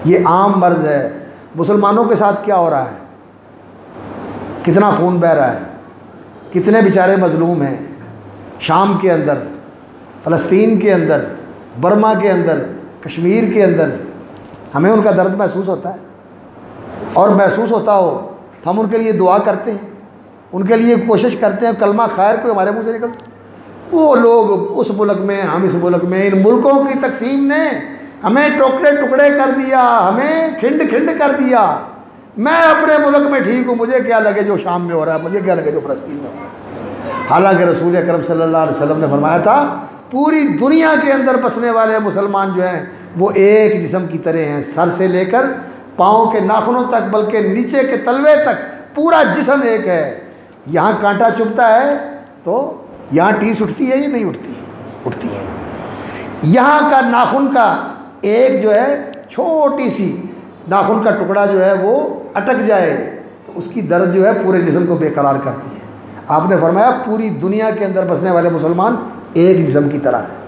یہ عام مرض ہے۔ مسلمانوں کے ساتھ کیا ہو رہا ہے؟ کتنا خون بہہ رہا ہے، کتنے بیچارے مظلوم ہیں، شام کے اندر، فلسطین کے اندر، برما کے اندر، کشمیر کے اندر، ہمیں ان کا درد محسوس ہوتا ہے، اور محسوس ہوتا ہو تو ہم ان کے لیے دعا کرتے ہیں، ان کے لیے کوشش کرتے ہیں، کلمہ خیر کوئی ہمارے منہ سے نکلتا ہے۔ وہ لوگ اس ملک میں، ہم اس ملک میں، ان ملکوں کی تقسیم نے ہمیں ٹکڑے ٹکڑے کر دیا، ہمیں کھنڈ کھنڈ کر دیا۔ میں اپنے ملک میں ٹھیک ہوں، مجھے کیا لگے جو شام میں ہو رہا ہے، مجھے کیا لگے جو فلسطین میں ہو رہا ہے۔ حالانکہ رسول اکرم صلی اللہ علیہ وسلم نے فرمایا تھا پوری دنیا کے اندر بسنے والے مسلمان جو ہیں وہ ایک جسم کی طرح ہیں، سر سے لے کر پاؤں کے ناخنوں تک، بلکہ نیچے کے تلوے تک پورا جسم ایک ہے۔ یہاں کانٹا چبھتا ہے تو یہاں ٹیس اٹھتی ہے یا نہیں اٹھتی؟ اٹھتی ہے۔ یہاں کا ناخن کا ایک جو ہے چھوٹی سی ناخن کا ٹکڑا جو ہے وہ اٹک جائے تو اس کی درد جو ہے پورے جسم کو بے قرار کرتی ہے۔ آپ نے فرمایا پوری دنیا کے اندر بسنے والے مسلمان ایک جسم کی طرح ہیں،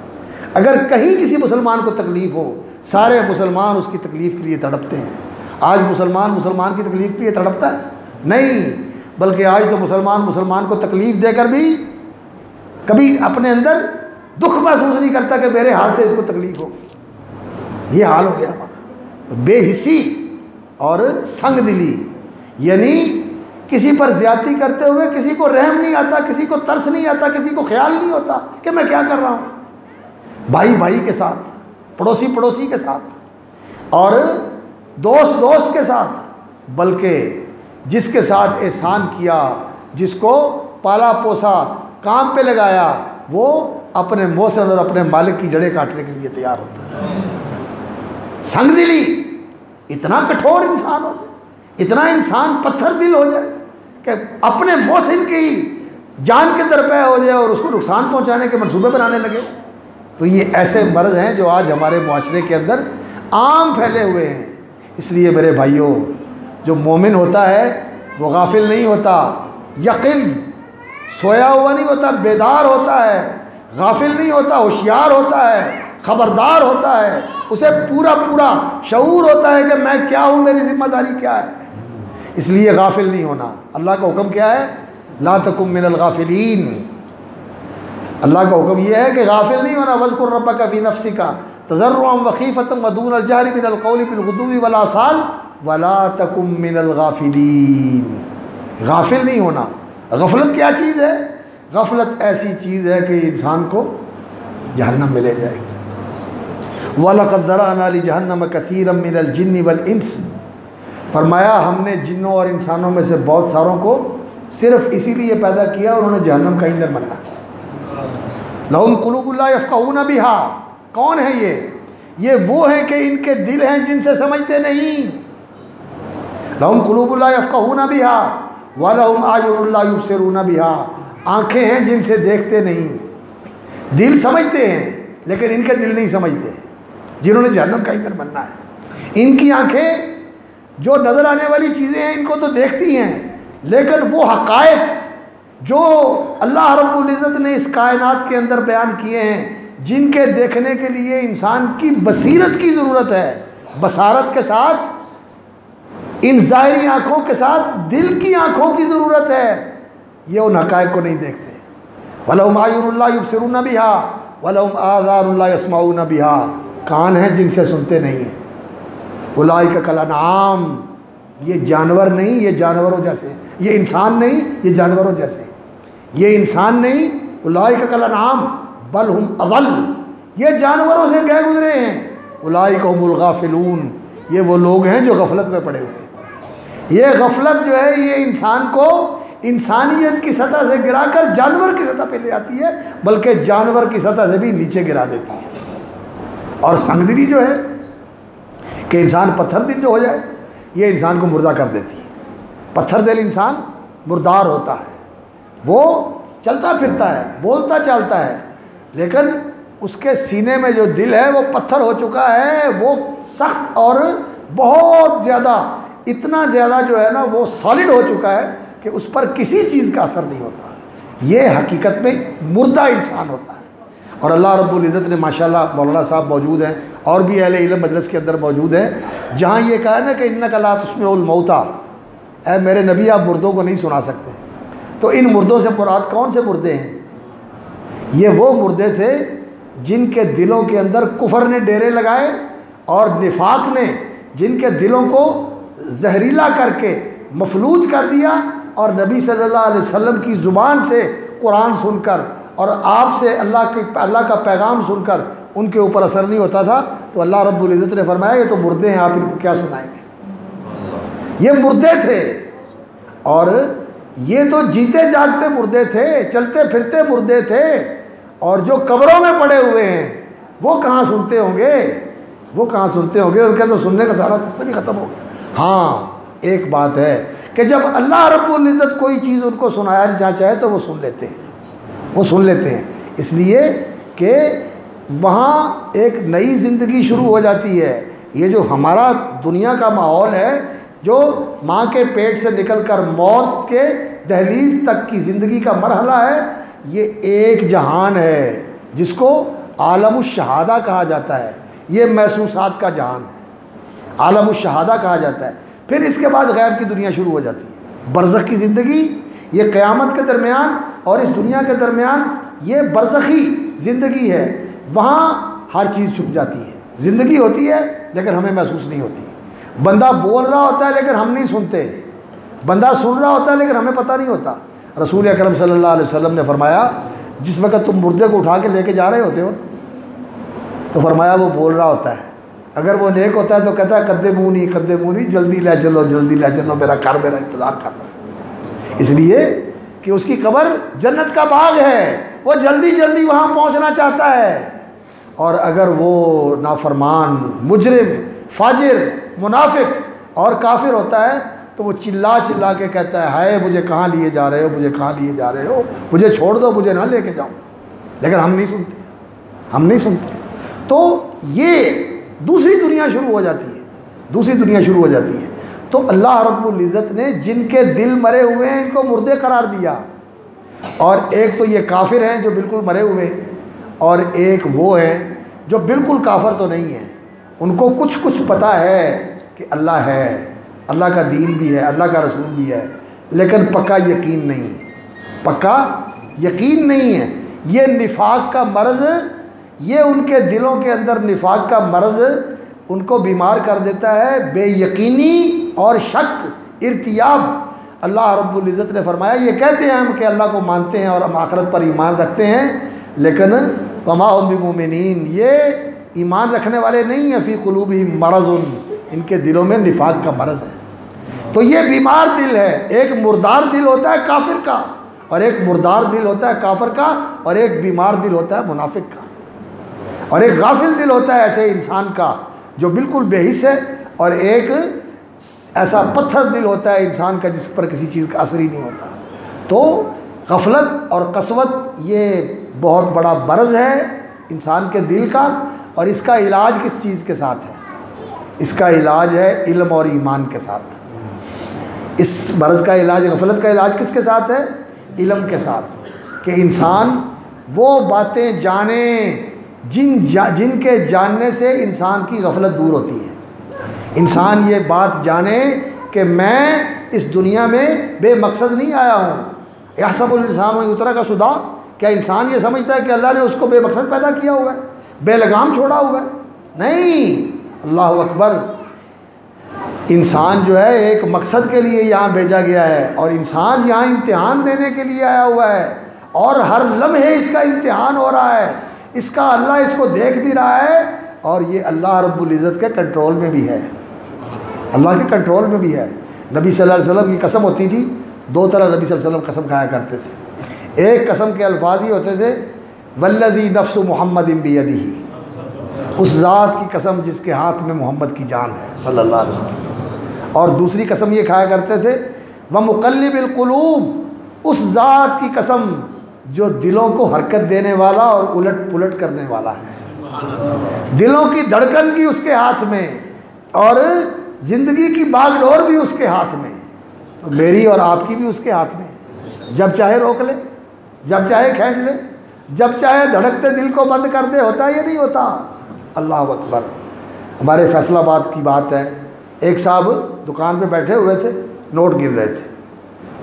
اگر کہیں کسی مسلمان کو تکلیف ہو سارے مسلمان اس کی تکلیف کے لیے تڑپتے ہیں۔ آج مسلمان کی تکلیف کے لیے تڑپتا ہے؟ نہیں، بلکہ آج تو مسلمان کو تکلیف دے کر بھی کبھی اپنے اندر دکھ محسوس نہیں کرتا کہ میرے ہاتھ سے اس کو تکلیف ہو گئی۔ یہ حال ہو گیا ہمارا۔ تو بے حسی اور سنگ دلی، یعنی کسی پر زیادتی کرتے ہوئے کسی کو رحم نہیں آتا، کسی کو ترس نہیں آتا، کسی کو خیال نہیں ہوتا کہ میں کیا کر رہا ہوں، بھائی بھائی کے ساتھ، پڑوسی پڑوسی کے ساتھ، اور دوست کے ساتھ، بلکہ جس کے ساتھ احسان کیا، جس کو پالا پوسا، کام پہ لگایا، وہ اپنے محسن اور اپنے مالک کی جڑیں کاٹنے کے لیے تیار ہوتا ہے۔ سنگ دلی، اتنا کٹھور انسان ہو جائے، اتنا انسان پتھر دل ہو جائے کہ اپنے محسن کی جان کے درپے ہو جائے اور اس کو نقصان پہنچانے کے منصوبے بنانے لگے۔ تو یہ ایسے مرض ہیں جو آج ہمارے معاشرے کے اندر عام پھیلے ہوئے ہیں۔ اس لیے میرے بھائیوں، جو مومن ہوتا ہے وہ غافل نہیں ہوتا، یقین سویا ہوا نہیں ہوتا، بیدار ہوتا ہے، غافل نہیں ہوتا، ہوشیار ہوتا ہے، خبردار ہوتا ہے، اسے پورا شعور ہوتا ہے کہ میں کیا ہوں، میری ذمہ داری کیا ہے۔ اس لیے غافل نہیں ہونا۔ اللہ کا حکم کیا ہے؟ لا تکن من الغافلین۔ اللہ کا حکم یہ ہے کہ غافل نہیں ہونا۔ وذکر ربک فی نفسک تضرعا وخیفۃ ودون الجہر من القول بالغدو والآصال ولا تکن من الغافلین۔ غافل نہیں ہونا۔ غفلت کیا چیز ہے؟ غفلت ایسی چیز ہے کہ انسان کو جہنم میں لے جائے گی۔ وَلَقَدْ ذَرَأْنَا لِجَهَنَّمَ كَثِيرًا مِنَ الْجِنِّ وَالْإِنسِ، فرمایا ہم نے جنوں اور انسانوں میں سے بہت ساروں کو صرف اسی لیے پیدا کیا اور انہیں جہنم کا ایندھن بننا۔ لَهُمْ قُلُوبٌ لَا يَفْقَهُونَ بِهَا، کون ہے یہ وہ ہیں کہ ان کے دل ہیں جن سے سمجھتے نہیں۔ لَهُمْ قُلُوبٌ لَا يَفْقَهُونَ بِهَا وَلَهُمْ أَعْيُنٌ لَا يُبْصِرُونَ بِهَا، آنکھیں ہیں جن سے دیکھتے نہیں، دل سمجھتے ہیں لیکن ان کے دل نہیں سمجھتے، جنہوں نے جہنم کا ایندھن بننا ہے۔ ان کی آنکھیں جو نظر آنے والی چیزیں ہیں ان کو تو دیکھتی ہیں، لیکن وہ حقائق جو اللہ رب العزت نے اس کائنات کے اندر بیان کیے ہیں، جن کے دیکھنے کے لیے انسان کی بصیرت کی ضرورت ہے، بصارت کے ساتھ ان ظاہری آنکھوں کے ساتھ دل کی آنکھوں کی ضرورت ہے، یہ ان حقائق کو نہیں دیکھتے۔ وَلَهُمْ أَعْيُنٌ لَا يُبْصِرُونَ بِهَا وَلَهُمْ آذَانٌ لَا يَسْمَعُونَ بِهَا، کان ہیں جن سے سنتے نہیں ہیں۔ اولئک کالانعام، یہ جانور نہیں، یہ جانوروں جیسے ہیں، یہ انسان نہیں، یہ جانوروں جیسے ہیں، یہ انسان نہیں، اولئک کالانعام بل ہم اضل، یہ جانوروں سے گئے گزرے ہیں۔ اولئک هم الغافلون، یہ وہ لوگ ہیں جو غفلت میں پڑے ہوئے ہیں۔ یہ غفلت جو ہے یہ انسان کو انسانیت کی سطح سے گرا کر جانور کی سطح پہ لے آتی ہے، بلکہ جانور کی سطح سے بھی نیچے گرا دیتی ہے۔ اور سنگ دلی جو ہے کہ انسان پتھر دل جو ہو جائے، یہ انسان کو مردہ کر دیتی ہے۔ پتھر دل انسان مردار ہوتا ہے، وہ چلتا پھرتا ہے، بولتا چالتا ہے، لیکن اس کے سینے میں جو دل ہے وہ پتھر ہو چکا ہے، وہ سخت اور بہت زیادہ، اتنا زیادہ جو ہے نا وہ سالڈ ہو چکا ہے کہ اس پر کسی چیز کا اثر نہیں ہوتا۔ یہ حقیقت میں مردہ انسان ہوتا ہے۔ اور اللہ رب العزت نے ماشاءاللہ، مولانا صاحب موجود ہیں اور بھی اہل علم مجلس کے اندر موجود ہیں، جہاں یہ کہا نا کہ انک لا تسمع الموتیٰ، اے میرے نبی آپ مردوں کو نہیں سنا سکتے۔ تو ان مردوں سے مراد کون سے مردے ہیں؟ یہ وہ مردے تھے جن کے دلوں کے اندر کفر نے ڈیرے لگائے اور نفاق نے جن کے دلوں کو زہریلا کر کے مفلوج کر دیا، اور نبی صلی اللہ علیہ وسلم کی زبان سے قرآن سن کر اور آپ سے اللہ کا پیغام سن کر ان کے اوپر اثر نہیں ہوتا تھا، تو اللہ رب العزت نے فرمایا یہ تو مردے ہیں، آپ ان کو کیا سنائیں گے؟ یہ مردے تھے، اور یہ تو جیتے جاگتے مردے تھے، چلتے پھرتے مردے تھے، اور جو قبروں میں پڑے ہوئے ہیں وہ کہاں سنتے ہوں گے؟ وہ کہاں سنتے ہوں گے؟ ان کا تو سننے کا سارا سسٹم ہی ختم ہو گیا۔ ہاں ایک بات ہے کہ جب اللہ رب العزت کوئی چیز ان کو سنایا چاہے تو وہ سن لیتے ہیں، وہ سن لیتے ہیں، اس لیے کہ وہاں ایک نئی زندگی شروع ہو جاتی ہے۔ یہ جو ہمارا دنیا کا ماحول ہے، جو ماں کے پیٹ سے نکل کر موت کے دہلیز تک کی زندگی کا مرحلہ ہے، یہ ایک جہان ہے جس کو عالم الشہادہ کہا جاتا ہے۔ یہ محسوسات کا جہان ہے، عالم الشہادہ کہا جاتا ہے۔ پھر اس کے بعد غیب کی دنیا شروع ہو جاتی ہے، برزخ کی زندگی۔ یہ قیامت کے درمیان اور اس دنیا کے درمیان یہ برزخی زندگی ہے، وہاں ہر چیز چھپ جاتی ہے۔ زندگی ہوتی ہے لیکن ہمیں محسوس نہیں ہوتی، بندہ بول رہا ہوتا ہے لیکن ہم نہیں سنتے، بندہ سن رہا ہوتا ہے لیکن ہمیں پتہ نہیں ہوتا۔ رسول اکرم صلی اللہ علیہ وسلم نے فرمایا جس وقت تم مردے کو اٹھا کے لے کے جا رہے ہوتے ہو تو فرمایا وہ بول رہا ہوتا ہے، اگر وہ نیک ہوتا ہے تو کہتا ہے قدمونی، جلدی لے چلو، جلدی لے چلو، میرا انتظار کر رہا ہے۔ اس لیے کہ اس کی قبر جنت کا باغ ہے، وہ جلدی جلدی وہاں پہنچنا چاہتا ہے۔ اور اگر وہ نافرمان، مجرم، فاجر، منافق اور کافر ہوتا ہے تو وہ چلا چلا کے کہتا ہے ہائے مجھے کہاں لیے جا رہے ہو، مجھے کہاں لیے جا رہے ہو، مجھے چھوڑ دو، مجھے نہ لے کے جاؤ۔ لیکن ہم نہیں سنتے، ہم نہیں سنتے۔ تو یہ دوسری دنیا شروع ہو جاتی ہے، دوسری دنیا شروع ہو جاتی ہے۔ تو اللہ رب العزت نے جن کے دل مرے ہوئے ہیں ان کو مردے قرار دیا، اور ایک تو یہ کافر ہیں جو بالکل مرے ہوئے ہیں، اور ایک وہ ہیں جو بالکل کافر تو نہیں ہیں، ان کو کچھ پتہ ہے کہ اللہ ہے، اللہ کا دین بھی ہے، اللہ کا رسول بھی ہے، لیکن پکا یقین نہیں ہے، پکا یقین نہیں ہے۔ یہ نفاق کا مرض، یہ ان کے دلوں کے اندر نفاق کا مرض ان کو بیمار کر دیتا ہے، بے یقینی اور شک، ارتیاب۔ اللہ رب العزت نے فرمایا یہ کہتے ہیں ہم کہ اللہ کو مانتے ہیں اور ہم آخرت پر ایمان رکھتے ہیں، لیکن وما هم بمؤمنین، یہ ایمان رکھنے والے نہیں ہیں، فی قلوبہم مرض، ان کے دلوں میں نفاق کا مرض ہے۔ تو یہ بیمار دل ہے، ایک مردار دل ہوتا ہے کافر کا، اور ایک مردار دل ہوتا ہے کافر کا، اور ایک بیمار دل ہوتا ہے منافق کا، اور ایک غافل دل ہوتا ہے ایسے انسان کا جو بالکل بے حس ہے، اور ایک ایسا پتھر دل ہوتا ہے انسان کا جس پر کسی چیز کا اثر ہی نہیں ہوتا۔ تو غفلت اور قسوت یہ بہت بڑا مرض ہے انسان کے دل کا، اور اس کا علاج کس چیز کے ساتھ ہے؟ اس کا علاج ہے علم اور ایمان کے ساتھ۔ اس مرض کا علاج، غفلت کا علاج کس کے ساتھ ہے؟ علم کے ساتھ، کہ انسان وہ باتیں جانے جن کے جاننے سے انسان کی غفلت دور ہوتی ہے۔ انسان یہ بات جانے کہ میں اس دنیا میں بے مقصد نہیں آیا ہوں۔ یحسب الانسان ان یترک سدی، کیا انسان یہ سمجھتا ہے کہ اللہ نے اس کو بے مقصد پیدا کیا ہوا ہے، بے لگام چھوڑا ہوا ہے؟ نہیں، اللہ اکبر، انسان جو ہے ایک مقصد کے لیے یہاں بھیجا گیا ہے، اور انسان یہاں امتحان دینے کے لیے آیا ہوا ہے، اور ہر لمحے اس کا امتحان ہو رہا ہے، اس کا اللہ اس کو دیکھ بھی رہا ہے، اور یہ اللہ رب العزت کے کنٹرول میں بھی ہے، اللہ کے کنٹرول میں بھی ہے۔ نبی صلی اللہ علیہ وسلم کی قسم ہوتی تھی، دو طرح نبی صلی اللہ علیہ وسلم قسم کھایا کرتے تھے۔ ایک قسم کے الفاظ ہی ہوتے تھے، والذی نفس محمد بیدہ، اس ذات کی قسم جس کے ہاتھ میں محمد کی جان ہے صلی اللہ علیہ وسلم۔ اور دوسری قسم یہ کھایا کرتے تھے، ومقلب القلوب، اس ذات کی قسم جو دلوں کو حرکت دینے والا اور الٹ پلٹ کرنے والا ہے، دلوں کی دھڑکن کی اس کے ہاتھ میں، اور زندگی کی باغ ڈور بھی اس کے ہاتھ میں، تو میری اور آپ کی بھی اس کے ہاتھ میں، جب چاہے روک لے، جب چاہے کھینچ لے، جب چاہے دھڑکتے دل کو بند کر دے۔ ہوتا ہے یا نہیں ہوتا؟ اللہ اکبر۔ ہمارے فیصل آباد کی بات ہے، ایک صاحب دکان پہ بیٹھے ہوئے تھے، نوٹ گن رہے تھے۔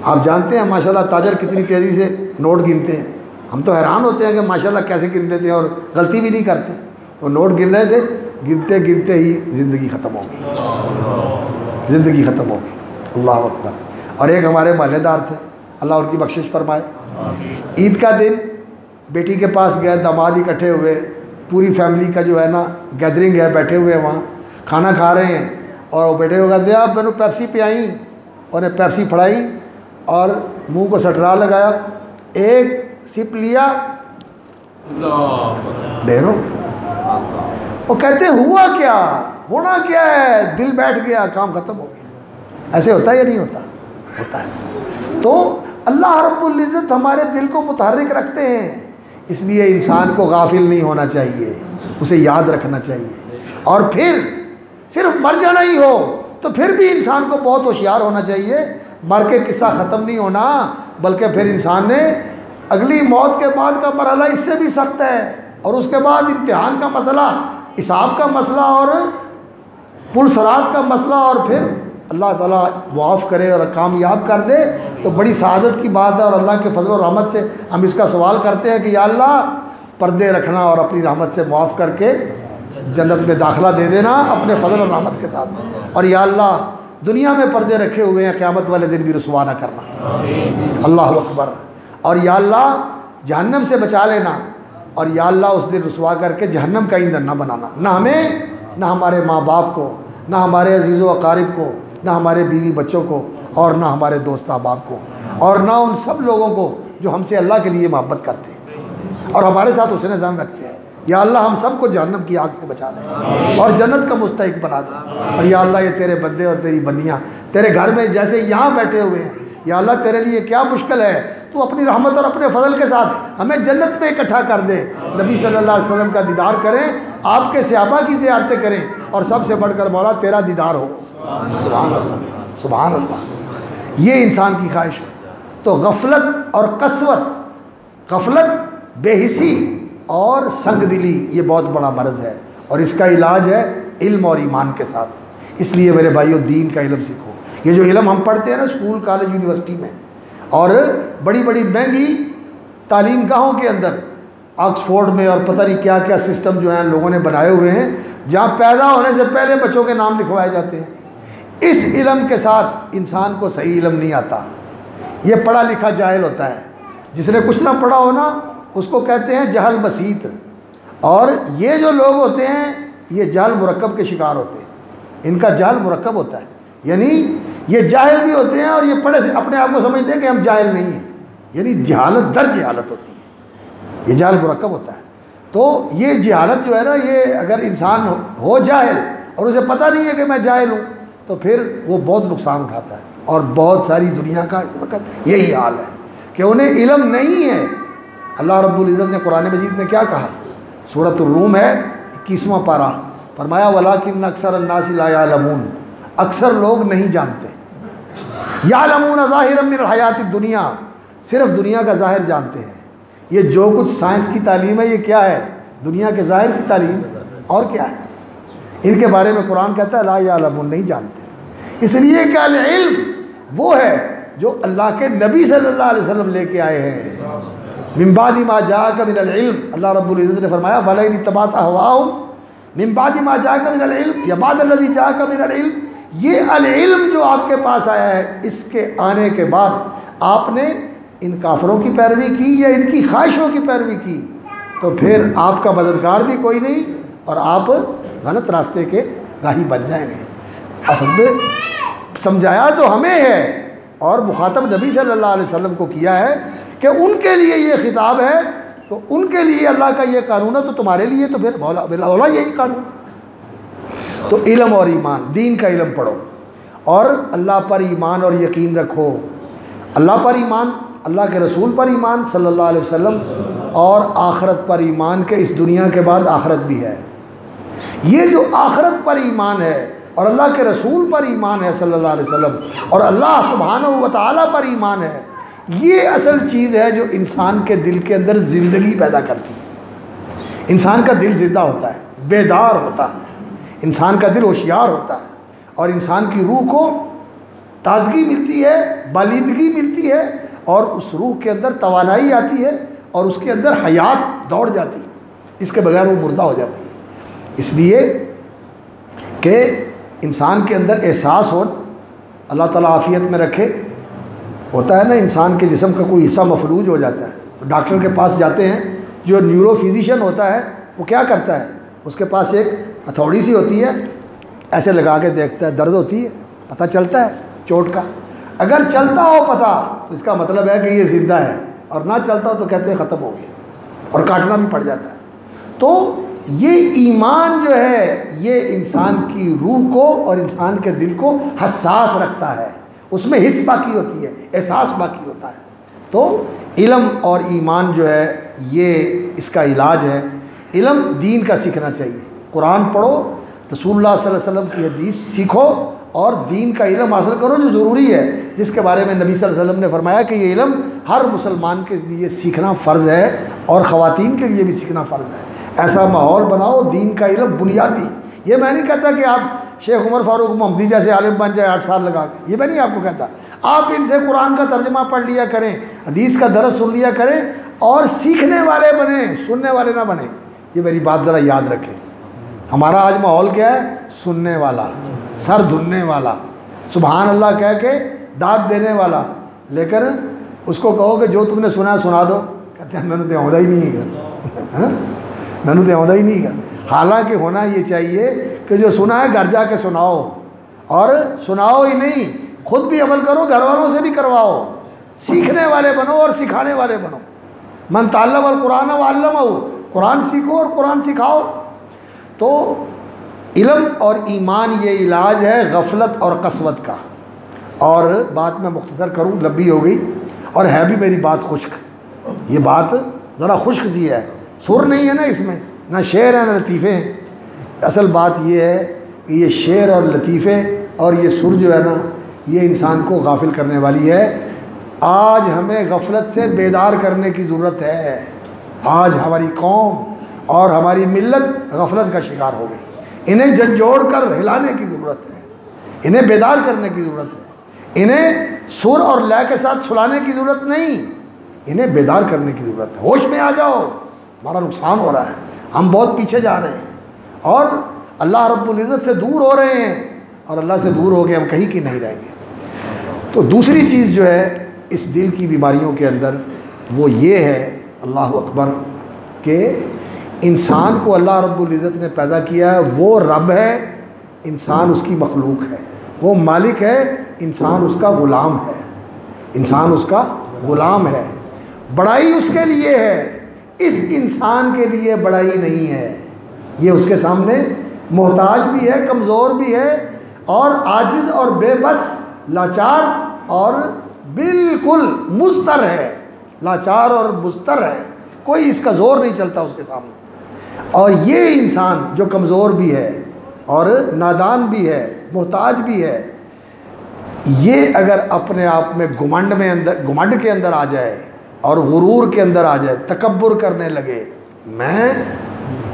آپ جانتے ہیں ماشاءاللہ تاجر کتنی تیزی سے نوٹ گنتے ہیں، ہم تو حیران ہوتے ہیں کہ ماشاءاللہ کیسے گن لیتے ہیں اور غلطی بھی نہیں کرتے۔ وہ نوٹ گن رہے تھے، گنتے گنتے ہی زندگی ختم ہو گئی، زندگی ختم ہو گئی۔ اللہ اکبر۔ اور ایک ہمارے محلے دار تھے، اللہ ان کی بخشش فرمائے، عید کا دن بیٹی کے پاس گئے، داماد اکٹھے ہوئے، پوری فیملی کا جو ہے نا گیدرنگ ہے، بیٹھے ہوئے ہیں وہاں کھانا کھا رہے ہیں، اور وہ بیٹے کو کہتے ہیں آپ میں نے پیپسی پئیں، انہیں پیپسی پھڑائی اور منہ کو سٹرا لگایا، ایک سپ لیا، ڈیرو۔ وہ کہتے ہیں ہوا کیا، ہونا کیا ہے، دل بیٹھ گیا، کام ختم ہو گیا۔ ایسے ہوتا ہے یا نہیں ہوتا؟ ہوتا ہے۔ تو اللہ رب العزت ہمارے دل کو متحرک رکھتے ہیں، اس لیے انسان کو غافل نہیں ہونا چاہیے، اسے یاد رکھنا چاہیے، اور پھر صرف مر جانا ہی ہو تو پھر بھی انسان کو بہت ہوشیار ہونا چاہیے۔ مر کے قصہ ختم نہیں ہونا، بلکہ پھر انسان نے اگلی موت کے بعد کا مرحلہ اس سے بھی سخت ہے، اور اس کے بعد امتحان کا مسئلہ، حساب کا مسئلہ، اور پل صراط کا مسئلہ، اور پھر اللہ تعالیٰ معاف کرے اور کامیاب کر دے تو بڑی سعادت کی بات ہے۔ اور اللہ کے فضل و رحمت سے ہم اس کا سوال کرتے ہیں کہ یا اللہ پردے رکھنا اور اپنی رحمت سے معاف کر کے جنت میں داخلہ دے دینا اپنے فضل و رحمت کے ساتھ، اور یا اللہ دنیا میں پردے رکھے ہوئے ہیں قیامت والے دن بھی رسوا نہ کرنا۔ اللہ اکبر۔ اور یا اللہ جہنم سے بچا لینا، اور یا اللہ اس دن رسوا کر کے جہنم کا ایندھن نہ بنانا، نہ ہمیں، نہ ہمارے ماں باپ کو، نہ ہمارے عزیز و اقارب کو، نہ ہمارے بیوی بچوں کو، اور نہ ہمارے دوست احباب کو، اور نہ ان سب لوگوں کو جو ہم سے اللہ کے لیے محبت کرتے ہیں اور ہمارے ساتھ حسن ظن رکھتے ہیں۔ یا اللہ ہم سب کو جہنم کی آگ سے بچا لے اور جنت کا مستحق بنا دے۔ اور یا اللہ یہ تیرے بندے اور تیری بندیاں تیرے گھر میں جیسے یہاں بیٹھے ہوئے ہیں، یا اللہ تیرے لیے کیا مشکل ہے، تو اپنی رحمت اور اپنے فضل کے ساتھ ہمیں جنت میں اکٹھا کر دے، نبی صلی اللہ علیہ وسلم کا دیدار کریں، آپ کے صحابہ کی زیارتیں کریں، اور سب سے بڑھ کر مولا تیرا دیدار ہو۔ سبحان اللہ، سبحان اللہ۔ یہ انسان کی خواہش ہے۔ تو غفلت اور قسوت، غفلت، بے حسی اور سنگ دلی، یہ بہت بڑا مرض ہے، اور اس کا علاج ہے علم اور ایمان کے ساتھ۔ اس لیے میرے بھائیو دین کا علم سیکھو۔ یہ جو علم ہم پڑھتے ہیں نا اسکول کالج یونیورسٹی میں، اور بڑی بڑی مہنگی تعلیم گاہوں کے اندر، آکسفورڈ میں اور پتہ نہیں کیا کیا سسٹم جو ہیں لوگوں نے بنائے ہوئے ہیں، جہاں پیدا ہونے سے پہلے بچوں کے نام لکھوائے جاتے ہیں۔ اس علم کے ساتھ انسان کو صحیح علم نہیں آتا، یہ پڑھا لکھا جاہل ہوتا ہے۔ جس نے کچھ نہ پڑھا ہونا اس کو کہتے ہیں جہل بسیط، اور یہ جو لوگ ہوتے ہیں یہ جہل مرکب کے شکار ہوتے ہیں، ان کا جہل مرکب ہوتا ہے، یعنی یہ جاہل بھی ہوتے ہیں اور یہ پڑھے سے اپنے آپ کو سمجھتے ہیں کہ ہم جاہل نہیں ہیں، یعنی جہالت در جہالت ہوتی ہے، یہ جہل مرکب ہوتا ہے۔ تو یہ جہالت جو ہے نا، یہ اگر انسان ہو جاہل اور اسے پتہ نہیں ہے کہ میں جاہل ہوں، تو پھر وہ بہت نقصان اٹھاتا ہے۔ اور بہت ساری دنیا کا اس وقت یہی حال ہے کہ انہیں علم نہیں ہے۔ اللہ رب العزت نے قرآن مجید میں کیا کہا؟ سورۃ الروم ہے 21واں پارہ، فرمایا وَلَٰكِنَّ أَكْثَرَ النَّاسِ لَا يَعْلَمُونَ، اکثر لوگ نہیں جانتے۔ يَعْلَمُونَ ظَاهِرًا مِنَ الْحَيَاةِ الدُّنْيَا، صرف دنیا کا ظاہر جانتے ہیں۔ یہ جو کچھ سائنس کی تعلیم ہے یہ کیا ہے؟ دنیا کے ظاہر کی تعلیم ہے، اور کیا ہے؟ ان کے بارے میں قرآن کہتا ہے لا يعلمون، نہیں جانتے۔ اس لیے کہ العلم وہ ہے جو اللہ کے نبی صلی اللہ علیہ وسلم لے کے آئے ہیں، من بعد ما جاءک من العلم، اللہ رب العزت نے فرمایا فَلَئِنِ اتَّبَعْتَ أَهْوَاءَهُمْ مِن بَعْدِ مَا جَاءَكَ مِنَ الْعِلْمِ یا بعد الذی جاءَكَ مِنَ الْعِلْمِ، یہ العلم جو آپ کے پاس آیا ہے اس کے آنے کے بعد آپ نے ان کافروں کی پیروی کی یا ان کی خواہشوں کی پیروی کی، تو پھر آپ کا مددگار بھی کوئی نہیں اور آپ غلط راستے کے راہی بن جائیں گے۔ اصل میں سمجھایا تو ہمیں ہے اور مخاطب نبی صلی اللہ علیہ وسلم کو کیا ہے کہ ان کے لیے یہ خطاب ہے، تو ان کے لیے اللہ کا یہ قانون ہے، تو تمہارے لیے تو پھر بلا یہی قانون۔ تو علم اور ایمان، دین کا علم پڑھو اور اللہ پر ایمان اور یقین رکھو، اللہ پر ایمان، اللہ کے رسول پر ایمان صلی اللہ علیہ وسلم، اور آخرت پر ایمان کہ اس دنیا کے بعد آخرت بھی ہے۔ یہ جو آخرت پر ایمان ہے اور اللہ کے رسول پر ایمان ہے صلی اللہ علیہ وسلم، اور اللہ سبحانہ و تعالیٰ پر ایمان ہے، یہ اصل چیز ہے جو انسان کے دل کے اندر زندگی پیدا کرتی ہے۔ انسان کا دل زندہ ہوتا ہے، بیدار ہوتا ہے، انسان کا دل ہوشیار ہوتا ہے، اور انسان کی روح کو تازگی ملتی ہے، بالیدگی ملتی ہے، اور اس روح کے اندر توانائی آتی ہے اور اس کے اندر حیات دوڑ جاتی ہے، اس کے بغیر وہ مردہ ہو جاتی ہے۔ اس لیے کہ انسان کے اندر احساس ہو، اللہ تعالیٰ عافیت میں رکھے۔ ہوتا ہے نا انسان کے جسم کا کوئی حصہ مفلوج ہو جاتا ہے تو ڈاکٹر کے پاس جاتے ہیں، جو نیورو فزیشین ہوتا ہے وہ کیا کرتا ہے، اس کے پاس ایک ہتھوڑی سی ہوتی ہے، ایسے لگا کے دیکھتا ہے، درد ہوتی ہے، پتہ چلتا ہے چوٹ کا، اگر چلتا ہو پتہ تو اس کا مطلب ہے کہ یہ زندہ ہے، اور نہ چلتا ہو تو کہتے ہیں ختم ہو گیا، اور کاٹنا بھی پڑ جاتا ہے۔ تو یہ ایمان جو ہے یہ انسان کی روح کو اور انسان کے دل کو حساس رکھتا ہے، اس میں حس باقی ہوتی ہے، احساس باقی ہوتا ہے۔ تو علم اور ایمان جو ہے یہ اس کا علاج ہے۔ علم دین کا سیکھنا چاہیے، قرآن پڑھو، رسول اللہ صلی اللہ علیہ وسلم کی حدیث سیکھو، اور دین کا علم حاصل کرو جو ضروری ہے، جس کے بارے میں نبی صلی اللہ علیہ وسلم نے فرمایا کہ یہ علم ہر مسلمان کے لیے سیکھنا فرض ہے، اور خواتین کے لیے بھی سیکھنا فرض ہے۔ ایسا ماحول بناؤ، دین کا علم بنیادی۔ یہ میں نہیں کہتا کہ آپ شیخ عمر فاروق محمدی جیسے عالم بن جائے 8 سال لگا کے، یہ میں نہیں آپ کو کہتا۔ آپ ان سے قرآن کا ترجمہ پڑھ لیا کریں، حدیث کا درس سن لیا کریں، اور سیکھنے والے بنیں، سننے والے نہ بنیں۔ یہ میری بات ذرا یاد رکھیں۔ ہمارا آج ماحول کیا ہے؟ سننے والا، سر دھننے والا، سبحان اللہ کہہ کے داد دینے والا، لیکن اس کو کہو کہ جو تم نے سنا ہے سنا دو، کہتے ہیں میں نے تو آؤں ہی نہیں گا، میں نے تو آؤں ہی نہیں گا۔ حالانکہ ہونا یہ چاہیے کہ جو سنا ہے گھر جا کے سناؤ، اور سناؤ ہی نہیں، خود بھی عمل کرو، گھر والوں سے بھی کرواؤ، سیکھنے والے بنو اور سکھانے والے بنو۔ من تعلم القرآن وعلمہ، قرآن سیکھو اور قرآن سکھاؤ۔ تو علم اور ایمان یہ علاج ہے غفلت اور قسوت کا۔ اور بات میں مختصر کروں، لمبی ہو گئی اور ہے بھی میری بات خشک، یہ بات ذرا خشک سی ہے، سر نہیں ہے نا اس میں، نہ شعر ہے نہ لطیفے ہیں۔ اصل بات یہ ہے کہ یہ شعر اور لطیفے اور یہ سر جو ہے نا یہ انسان کو غافل کرنے والی ہے۔ آج ہمیں غفلت سے بیدار کرنے کی ضرورت ہے۔ آج ہماری قوم اور ہماری ملت غفلت کا شکار ہو گئی، انہیں جھنجھوڑ کر ہلانے کی ضرورت ہے، انہیں بیدار کرنے کی ضرورت ہے، انہیں سر اور لے کے ساتھ سلانے کی ضرورت نہیں، انہیں بیدار کرنے کی ضرورت ہے۔ ہوش میں آ جاؤ، ہمارا نقصان ہو رہا ہے، ہم بہت پیچھے جا رہے ہیں اور اللہ رب العزت سے دور ہو رہے ہیں، اور اللہ سے دور ہو کے ہم کہیں کی نہیں رہیں گے۔ تو دوسری چیز جو ہے اس دل کی بیماریوں کے اندر وہ یہ ہے، اللہ اکبر، کہ انسان کو اللہ رب العزت نے پیدا کیا ہے، وہ رب ہے، انسان اس کی مخلوق ہے، وہ مالک ہے، انسان اس کا غلام ہے، انسان اس کا غلام ہے۔ بڑائی اس کے لیے ہے، اس انسان کے لیے بڑائی نہیں ہے، یہ اس کے سامنے محتاج بھی ہے، کمزور بھی ہے، اور عاجز اور بے بس، لاچار اور بالکل مضطر ہے، لاچار اور مضطر ہے، کوئی اس کا زور نہیں چلتا اس کے سامنے۔ اور یہ انسان جو کمزور بھی ہے اور نادان بھی ہے، محتاج بھی ہے، یہ اگر اپنے آپ میں گھمنڈ کے اندر آ جائے اور غرور کے اندر آ جائے، تکبر کرنے لگے،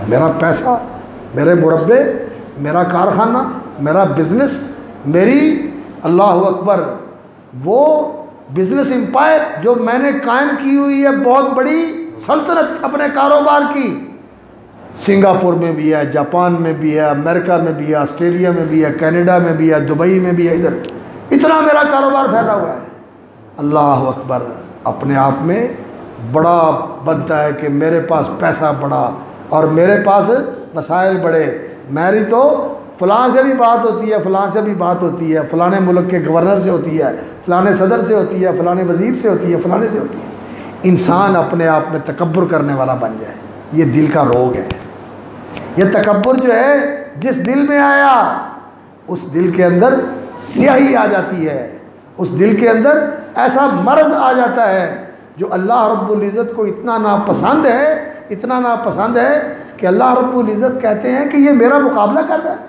میرا پیسہ، میرے مربے، میرا کارخانہ، میرا بزنس، میری، اللہ اکبر، وہ بزنس امپائر جو میں نے قائم کی ہوئی ہے، بہت بڑی سلطنت اپنے کاروبار کی، سنگاپور میں بھی ہے، جاپان میں بھی ہے، امریکہ میں بھی ہے، آسٹریلیا میں بھی ہے، کینیڈا میں بھی ہے، دبئی میں بھی ہے، ادھر اتنا میرا کاروبار پھیلا ہوا ہے۔ اللہ اکبر، اپنے آپ میں بڑا بنتا ہے کہ میرے پاس پیسہ بڑا اور میرے پاس وسائل بڑے، میری تو فلاں سے بھی بات ہوتی ہے، فلاں سے بھی بات ہوتی ہے، فلاں ملک کے گورنر سے ہوتی ہے، فلاں صدر سے ہوتی ہے، فلاں وزیر سے ہوتی ہے، فلاں سے ہوتی ہے۔ انسان اپنے آپ میں تکبر کرنے والا بن جائے، یہ دل کا روگ ہے۔ یہ تکبر جو ہے جس دل میں آیا، اس دل کے اندر سیاہی آ جاتی ہے، اس دل کے اندر ایسا مرض آ جاتا ہے جو اللہ رب العزت کو اتنا ناپسند ہے، اتنا ناپسند ہے کہ اللہ رب العزت کہتے ہیں کہ یہ میرا مقابلہ کر رہا ہے۔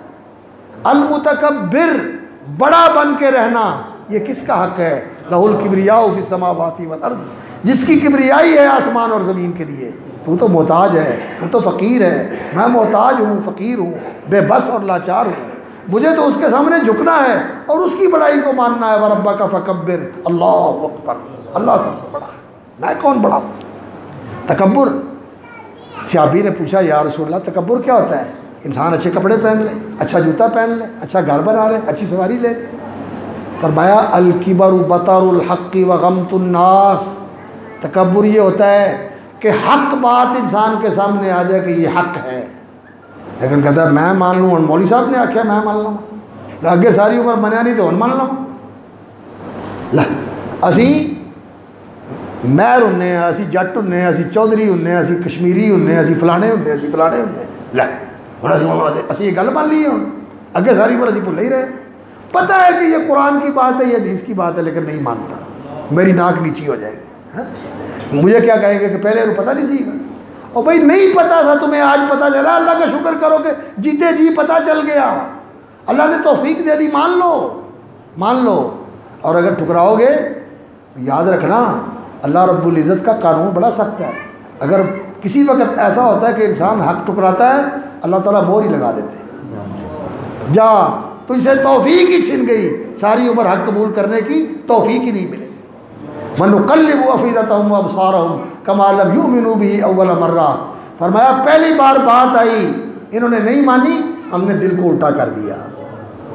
المتکبر، بڑا بن کے رہنا، یہ کس کا حق ہے؟ لہ الکبریاء فی السماوات والارض، جس کی کبریائی ہے آسمان اور زمین کے لیے۔ تو تو محتاج ہے، تو فقیر ہے، میں محتاج ہوں، فقیر ہوں، بے بس اور لاچار ہوں، مجھے تو اس کے سامنے جھکنا ہے اور اس کی بڑائی کو ماننا ہے۔ وربک فکبر، اللہ اکبر، اللہ سب سے بڑا، میں کون بڑا ہوں؟ تکبر۔ صحابی نے پوچھا یا رسول اللہ تکبر کیا ہوتا ہے؟ انسان اچھے کپڑے پہن لے، اچھا جوتا پہن لے، اچھا گھر بنا لے، اچھی سواری لے لے۔ فرمایا الکبر بطر الحق وغمط الناس، تکبر یہ ہوتا ہے کہ حق بات انسان کے سامنے آ جائے کہ یہ حق ہے، لیکن کہتا ہے میں مان لوں، مولوی صاحب نے آکھیا میں مان لوں، اگے ساری عمر منیا نہیں تو ہن مان لوں۔ اسی مہر ہونے ہیں، اسی جٹ ہونے ہیں، اسی چودھری ہونے ہیں، اسی کشمیری ہونے ہیں، اسی فلانے ہونے، اسی فلانے ہونے، لے ہوں اسی یہ گل مان لی ہے، ہوں اگے ساری عمر اسی بھول ہی رہے۔ پتہ ہے کہ یہ قرآن کی بات ہے، یہ حدیث کی بات ہے، لیکن نہیں مانتا، میری ناک نیچی ہو جائے گی۔ مجھے کیا کہیں گے کہ پہلے تو پتہ نہیں سیکھا، اور بھائی نہیں پتہ تھا تمہیں، آج پتہ چلا، اللہ کا شکر کرو کہ جیتے جی پتہ چل گیا، اللہ نے توفیق دے دی، مان لو، مان لو۔ اور اگر ٹھکراؤ گے تو یاد رکھنا اللہ رب العزت کا قانون بڑا سخت ہے۔ اگر کسی وقت ایسا ہوتا ہے کہ انسان حق ٹکراتا ہے، اللہ تعالیٰ مور ہی لگا دیتے ہیں، جا تجھ سے توفیق ہی چھن گئی، ساری عمر حق قبول کرنے کی توفیق ہی نہیں ملے گی۔ وَنُقَلِّبُ أَفْئِدَتَهُمْ وَأَبْصَارَهُمْ كَمَا لَمْ يُؤْمِنُوا بِهِ أَوَّلَ مَرَّةٍ، فرمایا پہلی بار بات آئی، انہوں نے نہیں مانی، ہم نے دل کو الٹا کر دیا،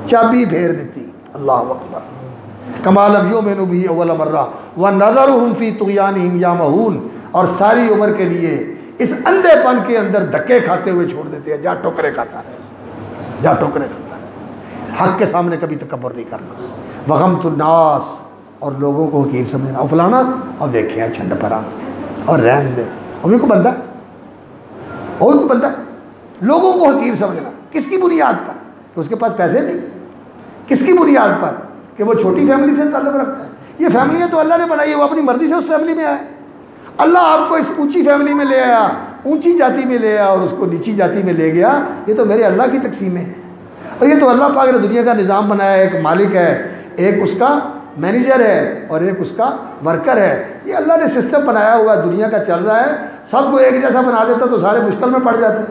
چابی پھیر دیتی۔ اللہ اکبر۔ كَمَا لَمْ يُؤْمِنُوا بِهِ أَوَّلَ مَرَّةٍ وَنَذَرُهُمْ فِي طُغْيَانِهِمْ يَعْمَهُونَ، اور ساری عمر کے لیے اس اندھے پن کے اندر دھکے کھاتے ہوئے چھوڑ دیتے ہیں، جا ٹوکرے کھاتا رہے، جا ٹوکرے کھاتا رہے، حق کے سامنے کبھی تکبر نہیں کرنا۔ وغمط الناس، اور لوگوں کو حقیر سمجھنا، اور فلانا اور دیکھیں چھنڈ پرا اور رہن دے، وہ بھی کوئی بندہ ہے، وہ بھی کوئی بندہ ہے۔ لوگوں کو حقیر سمجھنا کس کی بنیاد پر؟ کہ اس کے پاس پیسے نہیں ہیں، کس کی بنیاد پر؟ کہ وہ چھوٹی فیملی سے تعلق رکھتا ہے۔ یہ فیملیاں تو اللہ نے بنائی ہے، وہ اپنی مرضی سے اس فیملی میں آئے۔ اللہ آپ کو اس اونچی فیملی میں لے آیا، اونچی جاتی میں لے آیا، اور اس کو نیچی جاتی میں لے گیا، یہ تو میرے اللہ کی تقسیمیں ہیں، اور یہ تو اللہ پاک نے دنیا کا نظام بنایا ہے۔ ایک مالک ہے، ایک اس کا مینیجر ہے، اور ایک اس کا ورکر ہے، یہ اللہ نے سسٹم بنایا ہوا دنیا کا چل رہا ہے۔ سب کو ایک جیسا بنا دیتا تو سارے مشکل میں پڑ جاتے،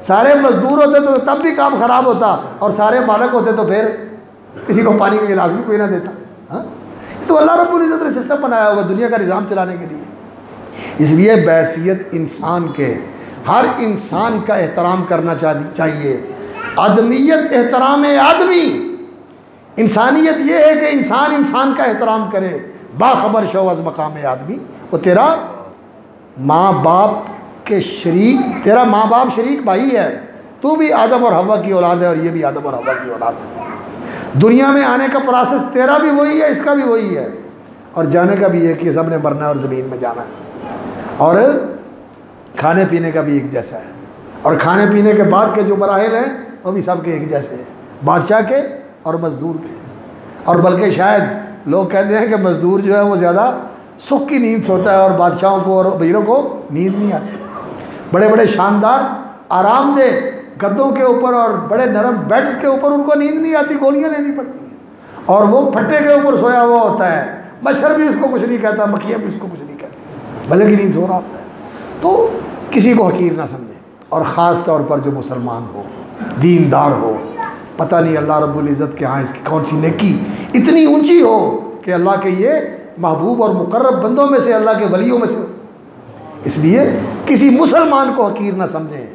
سارے مزدور ہوتے تو تب بھی کام خراب ہوتا، اور سارے مالک ہوتے تو پھر کسی کو پانی کا گلاس بھی کوئی نہ دیتا۔ ہاں، یہ تو اللہ رب العزت نے سسٹم بنایا ہوا دنیا کا نظام چلانے کے لیے۔ اس لیے بحیثیت انسان کے ہر انسان کا احترام کرنا چاہیے۔ آدمیت احترام آدمی، انسانیت یہ ہے کہ انسان انسان کا احترام کرے۔ باخبر شو از مقام آدمی، وہ تیرا ماں باپ کے شریک، تیرا ماں باپ شریک بھائی ہے، تو بھی آدم اور حوا کی اولاد ہے، اور یہ بھی آدم اور حوا کی اولاد ہے۔ دنیا میں آنے کا پروسیس تیرا بھی وہی ہے، اس کا بھی وہی ہے، اور جانے کا بھی ہے کہ سب نے مرنا ہے اور زمین میں جانا ہے، اور کھانے پینے کا بھی ایک جیسا ہے، اور کھانے پینے کے بعد کے جو مراحل ہیں وہ بھی سب کے ایک جیسے ہیں، بادشاہ کے اور مزدور کے۔ اور بلکہ شاید لوگ کہتے ہیں کہ مزدور جو ہے وہ زیادہ سکھ کی نیند سوتا ہے، اور بادشاہوں کو اور وزیروں کو نیند نہیں آتی۔ بڑے بڑے شاندار آرام دہ گدوں کے اوپر اور بڑے نرم بیڈز کے اوپر ان کو نیند نہیں آتی، گولیاں لینی پڑتی ہیں، اور وہ پھٹے کے اوپر سویا ہوا ہوتا ہے، مچھر بھی اس کو کچھ نہیں کہتا، مکھیاں بھی اس کو کچھ نہیں کہتی، مزے کی نیند سو رہا ہوتا ہے۔ تو کسی کو حقیر نہ سمجھیں، اور خاص طور پر جو مسلمان ہو، دیندار ہو، پتہ نہیں اللہ رب العزت کے ہاں اس کی کون سی نیکی اتنی اونچی ہو کہ اللہ کے یہ محبوب اور مقرب بندوں میں سے، اللہ کے ولیوں میں سے۔ اس لیے کسی مسلمان کو حقیر نہ سمجھیں،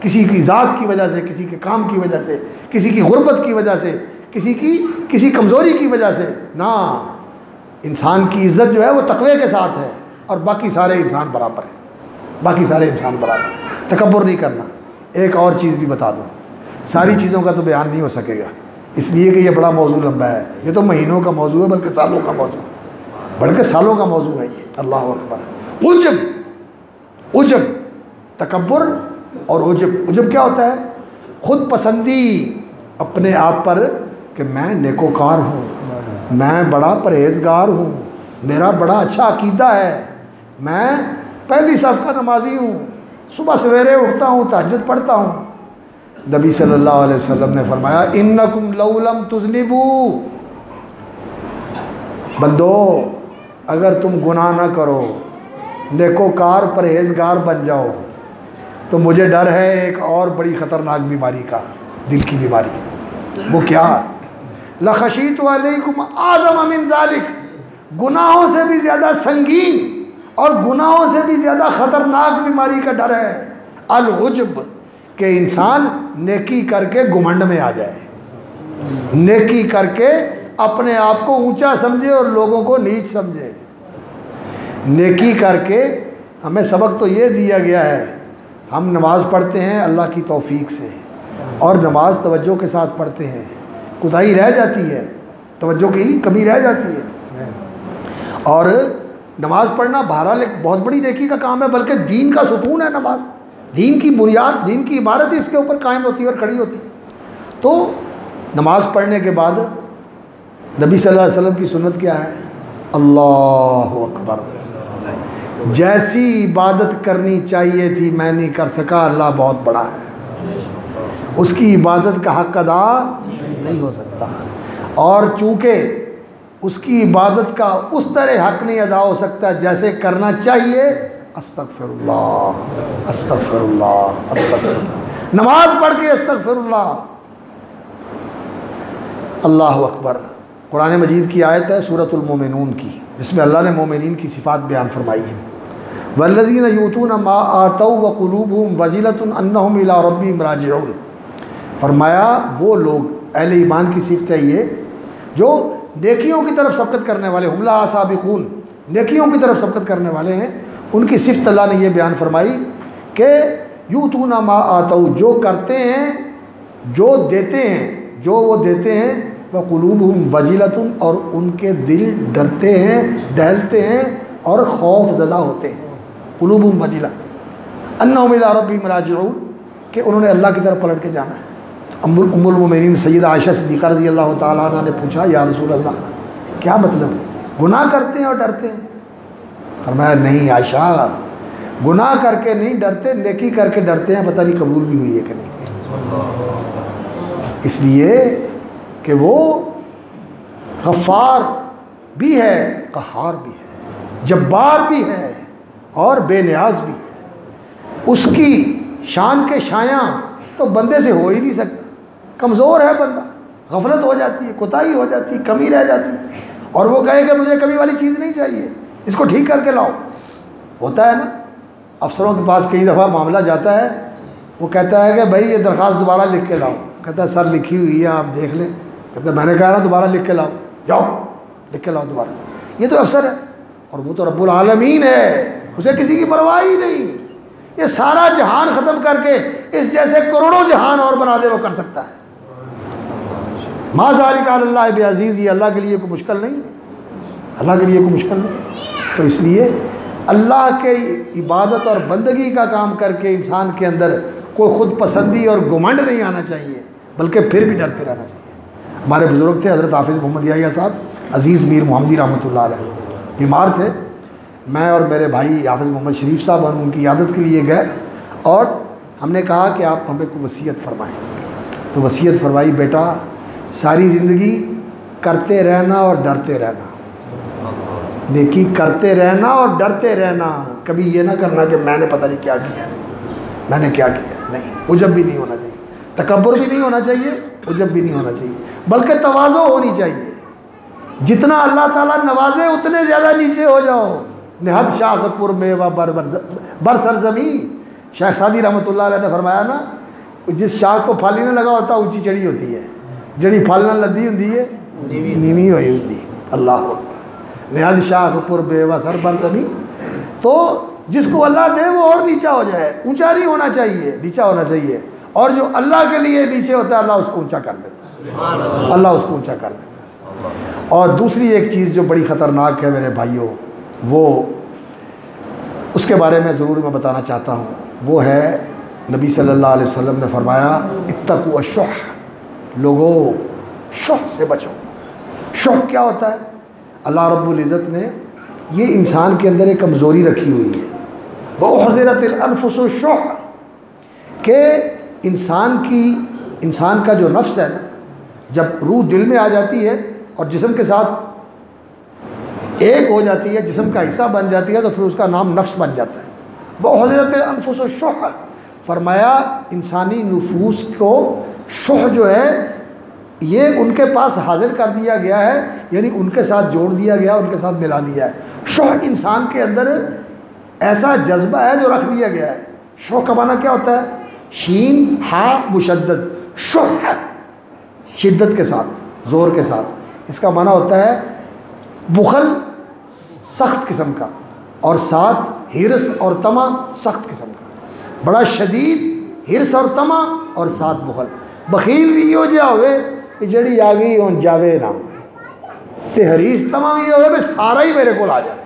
کسی کی ذات کی وجہ سے، کسی کے کام کی وجہ سے، کسی کی غربت کی وجہ سے، کسی کمزوری کی وجہ سے نہ۔ انسان کی عزت جو ہے وہ تقوی کے ساتھ ہے، اور باقی سارے انسان برابر ہیں، باقی سارے انسان برابر ہیں۔ تکبر نہیں کرنا۔ ایک اور چیز بھی بتا دوں، ساری چیزوں کا تو بیان نہیں ہو سکے گا، اس لیے کہ یہ بڑا موضوع لمبا ہے، یہ تو مہینوں کا موضوع ہے بلکہ سالوں کا موضوع ہے، بلکہ سالوں کا موضوع ہے یہ۔ اللہ اکبر۔ عجب، تکبر اور عجب کیا ہوتا ہے؟ خود پسندی اپنے آپ پر کہ میں نیکوکار ہوں، میں بڑا پرہیزگار ہوں، میرا بڑا اچھا عقیدہ ہے، میں پہلی صف کا نمازی ہوں، صبح سویرے اٹھتا ہوں، تہجد پڑھتا ہوں۔ نبی صلی اللہ علیہ وسلم نے فرمایا انکم لو لم تذنبوا، بندو اگر تم گناہ نہ کرو، نیکوکار پرہیزگار بن جاؤ، تو مجھے ڈر ہے ایک اور بڑی خطرناک بیماری کا، دل کی بیماری۔ وہ کیا؟ لخشیت علیکم اعظم من ذالک، گناہوں سے بھی زیادہ سنگین اور گناہوں سے بھی زیادہ خطرناک بیماری کا ڈر ہے، العجب، کہ انسان نیکی کر کے گھمنڈ میں آ جائے، نیکی کر کے اپنے آپ کو اونچا سمجھے اور لوگوں کو نیچ سمجھے۔ نیکی کر کے ہمیں سبق تو یہ دیا گیا ہے، ہم نماز پڑھتے ہیں اللہ کی توفیق سے، اور نماز توجہ کے ساتھ پڑھتے ہیں، کوتاہی رہ جاتی ہے، توجہ کی کمی رہ جاتی ہے، اور نماز پڑھنا بہرحال ایک بہت بڑی نیکی کا کام ہے، بلکہ دین کا ستون ہے نماز، دین کی بنیاد، دین کی عمارت اس کے اوپر قائم ہوتی ہے اور کھڑی ہوتی ہے۔ تو نماز پڑھنے کے بعد نبی صلی اللہ علیہ وسلم کی سنت کیا ہے؟ اللہ اکبر، جیسی عبادت کرنی چاہیے تھی میں نہیں کر سکا، اللہ بہت بڑا ہے، اس کی عبادت کا حق ادا نہیں ہو سکتا، اور چونکہ اس کی عبادت کا اس طرح حق نہیں ادا ہو سکتا جیسے کرنا چاہیے، استغفر اللہ استغفر اللہ استغفر اللہ، نماز پڑھ کے استغفر اللہ۔ اللہ اکبر۔ قرآن مجید کی آیت ہے سورۃ المومنون کی، جس میں اللہ نے مومنین کی صفات بیان فرمائی ہیں۔ والذین یؤتون ما آتوا وقلوبهم وجلۃ انہم الی ربہم راجعون، فرمایا وہ لوگ، اہل ایمان کی صفت ہے یہ، جو نیکیوں کی طرف سبقت کرنے والے، ہم لہا سابقون، نیکیوں کی طرف سبقت کرنے والے ہیں۔ ان کی صفت اللہ نے یہ بیان فرمائی کہ یؤتون ما آتوا، جو کرتے ہیں، جو دیتے ہیں، جو وہ دیتے ہیں، وقلوبہم وجلۃ، اور ان کے دل ڈرتے ہیں، دہلتے ہیں اور خوف زدہ ہوتے ہیں۔ قلوبہم وجلہ انہم الی ربہم راجعون، کہ انہوں نے اللہ کی طرف پلٹ کے جانا ہے۔ ام المومنین سیدہ عائشہ صدیقہ رضی اللہ تعالیٰ عنہ نے پوچھا یا رسول اللہ کیا مطلب، گناہ کرتے ہیں اور ڈرتے ہیں؟ فرمایا نہیں عائشہ، گناہ کر کے نہیں ڈرتے، نیکی کر کے ڈرتے ہیں، پتہ نہیں قبول بھی ہوئی ہے کہ نہیں، اس لیے کہ وہ غفار بھی ہے، قہار بھی ہے، جبار بھی ہے اور بے نیاز بھی ہے۔ اس کی شان کے شایاں تو بندے سے ہو ہی نہیں سکتا، کمزور ہے بندہ، غفلت ہو جاتی ہے، کوتاہی ہو جاتی ہے، کمی رہ جاتی ہے، اور وہ کہے کہ مجھے کمی والی چیز نہیں چاہیے، اس کو ٹھیک کر کے لاؤ۔ ہوتا ہے نا، افسروں کے پاس کئی دفعہ معاملہ جاتا ہے، وہ کہتا ہے کہ بھائی یہ درخواست دوبارہ لکھ کے لاؤ، کہتا ہے سر لکھی ہوئی ہے آپ دیکھ لیں، کہتا ہے میں نے کہا نا دوبارہ لکھ کے لاؤ، جاؤ لکھ کے لاؤ دوبارہ۔ یہ تو افسر ہے، اور وہ تو رب العالمین ہے، اسے کسی کی پرواہ ہی نہیں، یہ سارا جہان ختم کر کے اس جیسے کروڑوں جہان اور بنا دے، وہ کر سکتا ہے۔ ما ذالک علی اللہ بعزیز، یہ اللہ کے لیے کوئی مشکل نہیں ہے، اللہ کے لیے کوئی مشکل نہیں ہے۔ تو اس لیے اللہ کے عبادت اور بندگی کا کام کر کے انسان کے اندر کوئی خود پسندی اور گھمنڈ نہیں آنا چاہیے، بلکہ پھر بھی ڈرتے رہنا چاہیے۔ ہمارے بزرگ تھے حضرت حافظ محمد یحییٰ صاحب عزیز میر محمدی رحمۃ اللہ علیہ، بیمار تھے، میں اور میرے بھائی حافظ محمد شریف صاحب ہم ان کی عیادت کے لیے گئے، اور ہم نے کہا کہ آپ ہمیں کوئی وصیت فرمائیں۔ تو وصیت فرمائی بیٹا ساری زندگی کرتے رہنا اور ڈرتے رہنا، نیکی کرتے رہنا اور ڈرتے رہنا، کبھی یہ نہ کرنا کہ میں نے پتہ نہیں کیا کیا، میں نے کیا کیا، نہیں، عجب بھی نہیں ہونا چاہیے، تکبر بھی نہیں ہونا چاہیے، عجب بھی نہیں ہونا چاہیے، بلکہ تواضع ہونی چاہیے۔ جتنا اللہ تعالیٰ نوازے اتنے زیادہ نیچے ہو جاؤ. نہد شاخ پر میوہ بر سرزمین. شیخ سعدی رحمۃ اللہ علیہ نے فرمایا نا, جس شاخ کو پھل ہی نہ لگا ہوتا اونچی چڑھی ہوتی ہے, جڑی پھل نہ لدی ہوتی ہے نیوی ہوئی ہوتی ہے. اللہ اکبر. نہد شاخ پر میوہ سر بر زمین. تو جس کو اللہ دے وہ اور نیچا ہو جائے, اونچا نہیں ہونا چاہیے, نیچا ہونا چاہیے. اور جو اللہ کے لیے نیچے ہوتا ہے اللہ اس کو اونچا کر دیتا ہے, اللہ اس کو اونچا کر دیتا ہے. اور دوسری ایک چیز جو بڑی خطرناک ہے میرے بھائیوں, وہ اس کے بارے میں ضرور میں بتانا چاہتا ہوں. وہ ہے نبی صلی اللہ علیہ وسلم نے فرمایا اتقوا الشح. لوگو شح سے بچو. شح کیا ہوتا ہے؟ اللہ رب العزت نے یہ انسان کے اندر ایک کمزوری رکھی ہوئی ہے. وَأُحْضِرَتِ الْأَنفُسُ الشُّحَّ, کہ انسان کا جو نفس ہے نا, جب روح دل میں آ جاتی ہے اور جسم کے ساتھ ایک ہو جاتی ہے, جسم کا حصہ بن جاتی ہے, تو پھر اس کا نام نفس بن جاتا ہے. وَأُحْضِرَتِ الْأَنفُسُ الشُّحَّ. فرمایا انسانی نفوس کو شح جو ہے یہ ان کے پاس حاضر کر دیا گیا ہے, یعنی ان کے ساتھ جوڑ دیا گیا, ان کے ساتھ ملا دیا ہے. شح انسان کے اندر ایسا جذبہ ہے جو رکھ دیا گیا ہے. شح کا معنی کیا ہوتا ہے؟ شین ہا مشدد, شح شدت کے ساتھ, زور کے ساتھ. اس کا معنی ہوتا ہے بخل سخت قسم کا, اور ساتھ ہرس اور طمع سخت قسم کا. بڑا شدید ہرس اور طمع اور ساتھ بخل. بخیل بھی ہو جا ہوئے کہ جڑی آ گئی ہوں جاوے نہ, تے حریص طمع بھی ہوئے بھائی سارا ہی میرے کو آ جائے,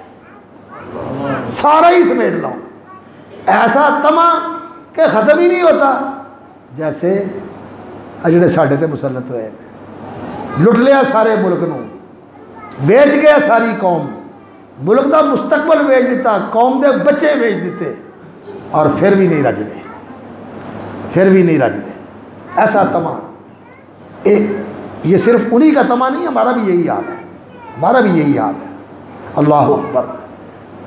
سارا ہی سمیٹ لاؤں. ایسا طمع کہ ختم ہی نہیں ہوتا. جیسے جڑے ساڈے تے مسلط ہوئے لٹ لیا سارے ملک نو, ویچ گیا ساری قوم, ملک دا مستقبل ویچ دیتا, قوم دے بچے ویچ دیتے, اور پھر بھی نہیں رجدے, پھر بھی نہیں رجدے. ایسا طمع, یہ صرف انہی کا طمع نہیں, ہمارا بھی یہی حال ہے, ہمارا بھی یہی حال ہے. اللہ اکبر.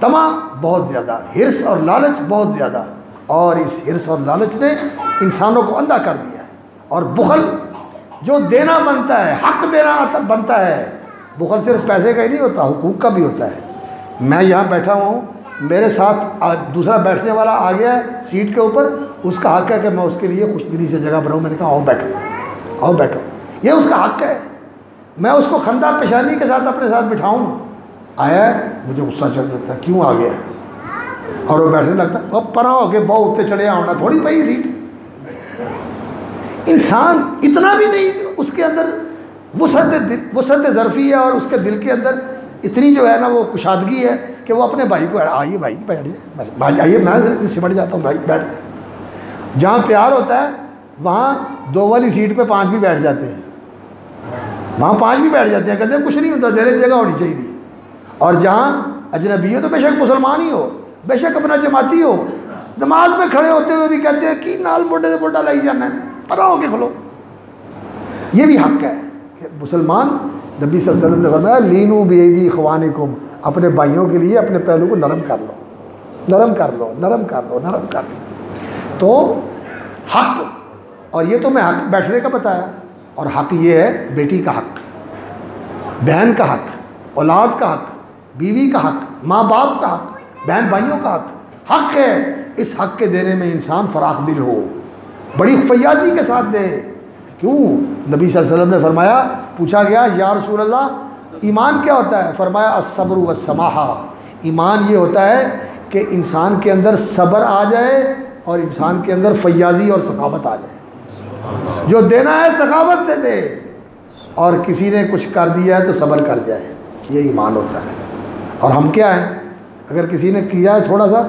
طمع بہت زیادہ, ہرس اور لالچ بہت زیادہ, اور اس ہرس اور لالچ نے انسانوں کو اندھا کر دیا ہے. اور بخل جو دینا بنتا ہے, حق دینا بنتا ہے, بخل صرف پیسے کا ہی نہیں ہوتا, حقوق کا بھی ہوتا ہے. میں یہاں بیٹھا ہوں, میرے ساتھ دوسرا بیٹھنے والا آ گیا ہے سیٹ کے اوپر, اس کا حق ہے کہ میں اس کے لیے خوش دلی سے جگہ بناؤں. میں نے کہا آؤ بیٹھو, آؤ بیٹھو, یہ اس کا حق ہے. میں اس کو خندہ پیشانی کے ساتھ اپنے ساتھ بٹھاؤں, آیا ہے مجھے غصہ چڑھ جاتا ہے, کیوں آ گیا, اور وہ بیٹھنے لگتا ہے اب پرا ہو کے بہت اتنے چڑھے ہونا تھوڑی پئی سیٹ. انسان اتنا بھی نہیں, اس کے اندر وسعت ظرفی ہے, اور اس کے دل کے اندر اتنی جو ہے نا وہ کشادگی ہے کہ وہ اپنے بھائی کو آئیے بھائی بیٹھ جائے, بھائی آئیے میں سمٹ جاتا ہوں, بھائی بیٹھ جائے. جہاں پیار ہوتا ہے وہاں 2 والی سیٹ پہ 5 بھی بیٹھ جاتے ہیں, وہاں 5 بھی بیٹھ جاتے ہیں, کہتے ہیں کچھ نہیں ہوتا, دیر جگہ ہونی چاہیے تھی. اور جہاں اجنبی ہو تو بے شک مسلمان ہی ہو, بے شک اپنا جماعتی ہو, نماز میں کھڑے ہوتے ہوئے بھی کہتے ہیں کہ نال موٹے سے موٹا لائی جانا ہے, پرا ہو کے کھلو. یہ بھی حق ہے کہ مسلمان, نبی صلی اللہ علیہ وسلم نے فرمایا لینو بیدی اخوانکم, اپنے بھائیوں کے لیے اپنے پہلو کو نرم کر لو, نرم کر لو, نرم کر لو, نرم کر لو. تو حق, اور یہ تو میں حق بیٹھنے کا بتایا, اور حق یہ ہے بیٹی کا حق, بہن کا حق, اولاد کا حق, بیوی کا حق, ماں باپ کا حق, بہن بھائیوں کا حق. حق ہے, اس حق کے دینے میں انسان فراخ دل ہو, بڑی فیاضی کے ساتھ دے. کیوں؟ نبی صلی اللہ علیہ وسلم نے فرمایا, پوچھا گیا یا رسول اللہ ایمان کیا ہوتا ہے؟ فرمایا الصبر والسماحہ. ایمان یہ ہوتا ہے کہ انسان کے اندر صبر آ جائے اور انسان کے اندر فیاضی اور سخاوت آ جائے. جو دینا ہے سخاوت سے دے, اور کسی نے کچھ کر دیا ہے تو صبر کر جائے, یہ ایمان ہوتا ہے. اور ہم کیا ہیں, اگر کسی نے کیا ہے تھوڑا سا,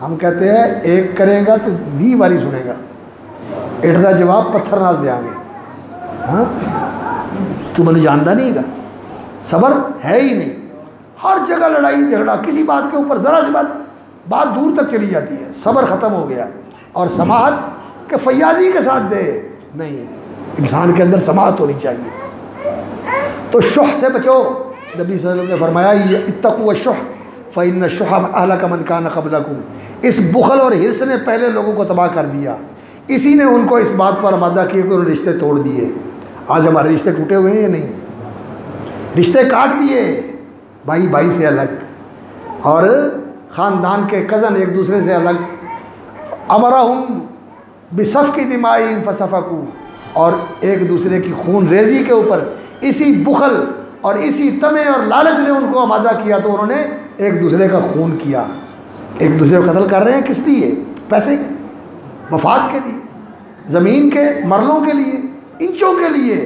ہم کہتے ہیں ایک کرے گا تو 20 باری سنے گا, اٹھ دا جواب پتھر نال دیا گے. ہاں تو میں نے جانتا نہیں گا, صبر ہے ہی نہیں. ہر جگہ لڑائی جھگڑا, کسی بات کے اوپر ذرا سی بات دور تک چلی جاتی ہے, صبر ختم ہو گیا. اور سماحت کہ فیاضی کے ساتھ دے, نہیں, انسان کے اندر سماحت ہونی چاہیے. تو شح سے بچو. نبی صلی اللہ علیہ وسلم نے فرمایا اتقوا الشح فإن الشح أهلك من كان قبلكم. اس بخل اور حرص نے پہلے لوگوں کو تباہ کر دیا, اسی نے ان کو اس بات پر آمادہ کیا کہ انہوں نے رشتے توڑ دیے. آج ہمارے رشتے ٹوٹے ہوئے ہیں یا نہیں؟ رشتے کاٹ دیے، بھائی بھائی سے الگ، اور خاندان کے کزن ایک دوسرے سے الگ، امرہم بصفک دمائہم فسفکوا، اور ایک دوسرے کی خون ریزی کے اوپر اسی بخل اور اسی طمع اور لالچ نے ان کو آمادہ کیا، تو انہوں نے ایک دوسرے کا خون کیا۔ ایک دوسرے کو قتل کر رہے ہیں کس لیے؟ پیسے کے لیے، مفاد کے لیے، زمین کے مرلوں کے لیے، انچوں کے لیے۔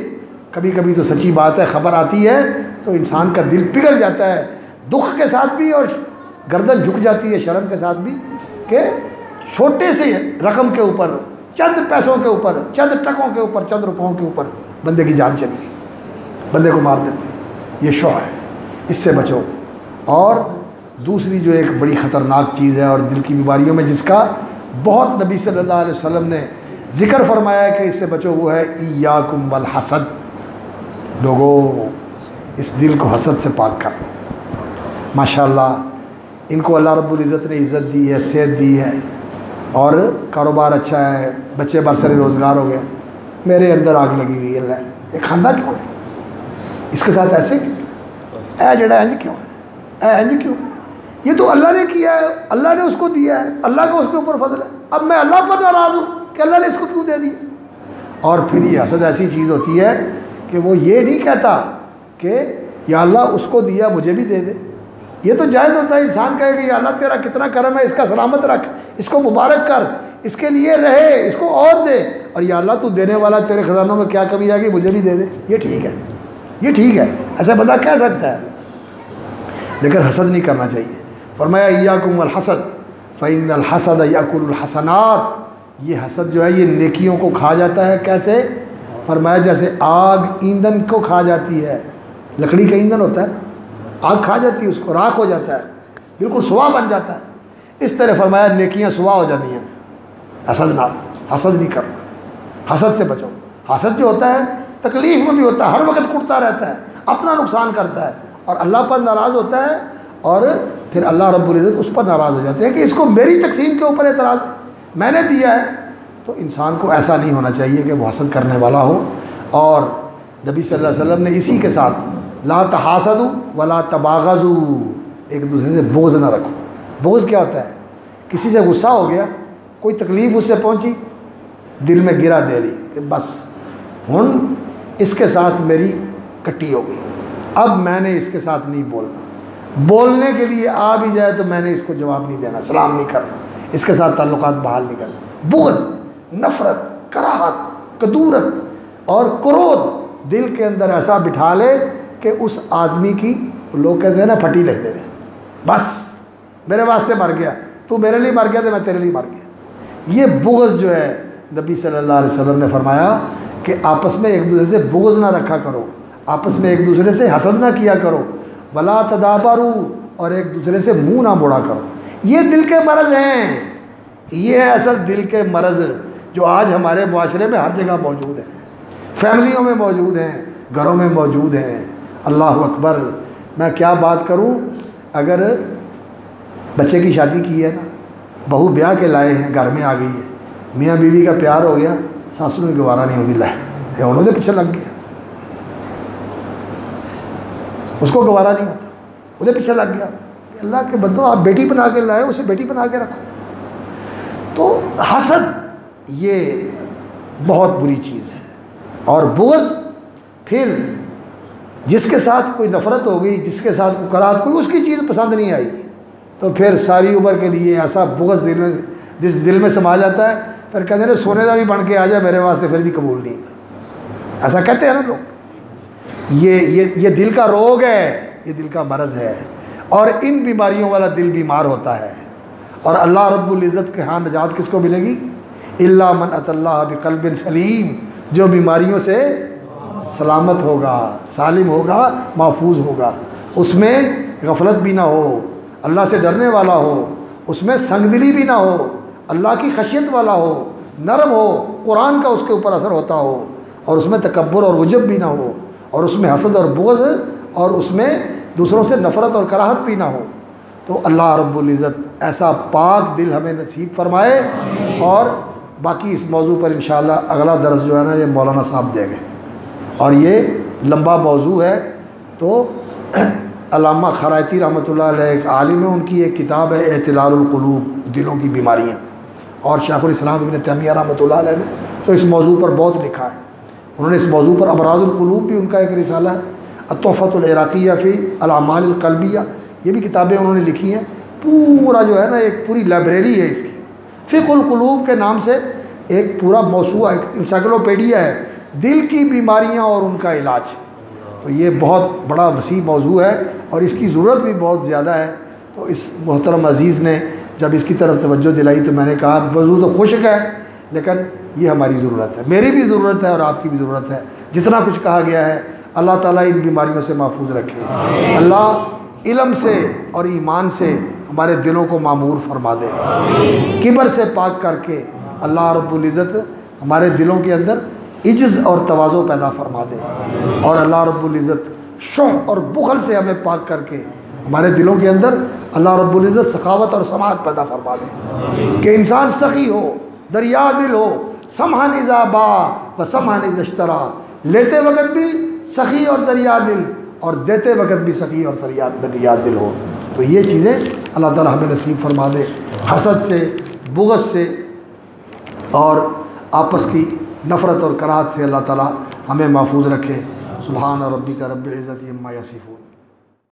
کبھی کبھی تو سچی بات ہے، خبر آتی ہے تو انسان کا دل پگھل جاتا ہے، دکھ کے ساتھ بھی اور گردن جھک جاتی ہے شرم کے ساتھ بھی، کہ چھوٹے سے رقم کے اوپر، چند پیسوں کے اوپر، چند ٹکوں کے اوپر، چند روپوں کے اوپر بندے کی جان چلی گئی، بندے کو مار دیتے ہیں۔ یہ شوہ ہے، اس سے بچو۔ اور دوسری جو ایک بڑی خطرناک چیز ہے اور دل کی بیماریوں میں جس کا بہت نبی صلی اللہ علیہ وسلم نے ذکر فرمایا ہے کہ اس سے بچو، وہ ہے ایاکم والحسد۔ لوگوں، اس دل کو حسد سے پاک کر لو۔ ماشاءاللہ ان کو اللہ رب العزت نے عزت دی ہے، صحت دی ہے، اور کاروبار اچھا ہے، بچے برسر روزگار ہو گئے، میرے اندر آگ لگی ہوئی ہے، اللہ یہ کھاندہ کیوں ہے؟ اس کے ساتھ ایسے کیوں؟ اے جڑا انج کیوں ہے؟ اے انج کیوں ہے؟ یہ تو اللہ نے کیا ہے، اللہ نے اس کو دیا ہے، اللہ کا اس کے اوپر فضل ہے، اب میں اللہ پر ناراض ہوں کہ اللہ نے اس کو کیوں دے دیا؟ اور پھر یہ حسد ایسی چیز ہوتی ہے کہ وہ یہ نہیں کہتا کہ یا اللہ اس کو دیا مجھے بھی دے دے۔ یہ تو جائز ہوتا ہے انسان کہے کہ یا اللہ تیرا کتنا کرم ہے، اس کا سلامت رکھ، اس کو مبارک کر، اس کے لیے رہے، اس کو اور دے، اور یا اللہ تو دینے والا، تیرے خزانوں میں کیا کمی آ گئی، مجھے بھی دے دے۔ یہ ٹھیک ہے، یہ ٹھیک ہے، ایسا بندہ کہہ سکتا ہے، لیکن حسد نہیں کرنا چاہیے۔ فرمایا ایاکم والحسد فإن الحسد یأکل الحسنات۔ یہ حسد جو ہے یہ نیکیوں کو کھا جاتا ہے۔ کیسے؟ فرمایا جیسے آگ ایندھن کو کھا جاتی ہے، لکڑی کا ایندھن ہوتا ہے نا، آگ کھا جاتی ہے اس کو، راکھ ہو جاتا ہے، بالکل سوا بن جاتا ہے، اس طرح فرمایا نیکیاں سوا ہو جاتی ہیں۔ حسد نہ، حسد نہیں کرنا، حسد سے بچو۔ حسد جو ہوتا ہے تکلیف میں بھی ہوتا ہے، ہر وقت کٹتا رہتا ہے، اپنا نقصان کرتا ہے، اور اللہ پر ناراض ہوتا ہے، اور پھر اللہ رب العزت اس پر ناراض ہو جاتے ہیں کہ اس کو میری تقسیم کے اوپر اعتراض ہے، میں نے دیا ہے۔ تو انسان کو ایسا نہیں ہونا چاہیے کہ وہ حسد کرنے والا ہو۔ اور نبی صلی اللہ علیہ وسلم نے اسی کے ساتھ لا تحاسدوا ولا تباغضوا، ایک دوسرے سے بغض نہ رکھو۔ بغض کیا ہوتا ہے؟ کسی سے غصہ ہو گیا، کوئی تکلیف اس سے پہنچی، دل میں گرا دے لی کہ بس ہن اس کے ساتھ میری کٹی ہو گئی، اب میں نے اس کے ساتھ نہیں بولنا، بولنے کے لیے آ بھی جائے تو میں نے اس کو جواب نہیں دینا، سلام نہیں کرنا، اس کے ساتھ تعلقات بحال نہیں کرنا۔ بغض، نفرت، کراہت، کدورت اور کرودھ دل کے اندر ایسا بٹھا لے کہ اس آدمی کی، لوگ کہتے ہیں نا، پھٹی لکھ دے، بس میرے واسطے مر گیا، تو میرے لیے مر گیا تو میں تیرے لیے مر گیا۔ یہ بغض جو ہے نبی صلی اللہ علیہ وسلم نے فرمایا کہ آپس میں ایک دوسرے سے بغض نہ رکھا کرو، آپس میں ایک دوسرے سے حسد نہ کیا کرو، ولا تدابروا، اور ایک دوسرے سے منہ نہ موڑا کرو۔ یہ دل کے مرض ہیں، یہ ہے اصل دل کے مرض جو آج ہمارے معاشرے میں ہر جگہ موجود ہیں، فیملیوں میں موجود ہیں، گھروں میں موجود ہیں۔ اللہ اکبر! میں کیا بات کروں، اگر بچے کی شادی کی ہے نا، بہو بیاہ کے لائے ہیں، گھر میں آ گئی ہے، میاں بیوی کا پیار ہو گیا، ساسو میں گوارا نہیں ہوگی، لہ انہوں نے پیچھے لگ گیا، اس کو گوارا نہیں ہوتا، وہ پیچھے لگ گیا۔ اللہ کے بندو، آپ بیٹی بنا کے لائے، اسے بیٹی بنا کے رکھو۔ تو حسد یہ بہت بری چیز ہے، اور بغض، پھر جس کے ساتھ کوئی نفرت ہو گئی، جس کے ساتھ کوئی کراہت، کوئی اس کی چیز پسند نہیں آئی، تو پھر ساری عمر کے لیے ایسا بغض دل میں سما جاتا ہے، پھر کہتے ہیں سونے کا بھی بن کے آ جائے میرے واسطے پھر بھی قبول نہیں ہے، ایسا کہتے ہیں نا لوگ۔ یہ دل کا روگ ہے، یہ دل کا مرض ہے، اور ان بیماریوں والا دل بیمار ہوتا ہے، اور اللہ رب العزت کے ہاں نجات کس کو ملے گی؟ الا من اتى اللہ بقلب سلیم، جو بیماریوں سے سلامت ہوگا، سالم ہوگا، محفوظ ہوگا، اس میں غفلت بھی نہ ہو، اللہ سے ڈرنے والا ہو، اس میں سنگ دلی بھی نہ ہو، اللہ کی خشیت والا ہو، نرم ہو، قرآن کا اس کے اوپر اثر ہوتا ہو، اور اس میں تکبر اور عجب بھی نہ ہو، اور اس میں حسد اور بغض، اور اس میں دوسروں سے نفرت اور کراہت بھی نہ ہو۔ تو اللہ رب العزت ایسا پاک دل ہمیں نصیب فرمائے۔ اور باقی اس موضوع پر انشاءاللہ اگلا درس جو ہے نا، یہ مولانا صاحب دیں گے، اور یہ لمبا موضوع ہے، تو علامہ خرائطی رحمۃ اللہ علیہ ایک عالم ہے، ان کی ایک کتاب ہے اعتلال القلوب، دلوں کی بیماریاں، اور شیخ الاسلام ابن تیمیہ رحمۃ اللہ علیہ نے تو اس موضوع پر بہت لکھا ہے. انہوں نے اس موضوع پر امراض القلوب بھی ان کا ایک رسالہ ہے، التحفۃ العراقیہ فی الاعمال القلبیہ، یہ بھی کتابیں انہوں نے لکھی ہیں. پورا جو ہے نا ایک پوری لائبریری ہے اس کی، فقہ القلوب کے نام سے ایک پورا موسوعہ، ایک انسائکلوپیڈیا ہے دل کی بیماریاں اور ان کا علاج. تو یہ بہت بڑا وسیع موضوع ہے اور اس کی ضرورت بھی بہت زیادہ ہے. تو اس محترم عزیز نے جب اس کی طرف توجہ دلائی تو میں نے کہا وضو تو خشک ہے لیکن یہ ہماری ضرورت ہے، میری بھی ضرورت ہے اور آپ کی بھی ضرورت ہے. جتنا کچھ کہا گیا ہے اللہ تعالیٰ ان بیماریوں سے محفوظ رکھے. اللہ علم سے اور ایمان سے ہمارے دلوں کو معمور فرما دے. کبر سے پاک کر کے اللہ رب العزت ہمارے دلوں کے اندر عجز اور تواضع پیدا فرما دے، اور اللہ رب العزت شح اور بخل سے ہمیں پاک کر کے ہمارے دلوں کے اندر اللہ رب العزت سخاوت اور سماحت پیدا فرما دے کہ انسان سخی ہو، دریا دل ہو، سمحن اذا باع و سمحن اذا اشترا، لیتے وقت بھی سخی اور دریا دل اور دیتے وقت بھی سخی اور دریا دل ہو. تو یہ چیزیں اللہ تعالی ہمیں نصیب فرما دے. حسد سے، بغض سے اور آپس کی نفرت اور کراہت سے اللہ تعالی ہمیں محفوظ رکھے. سبحان ربک رب العزت عما یصفون.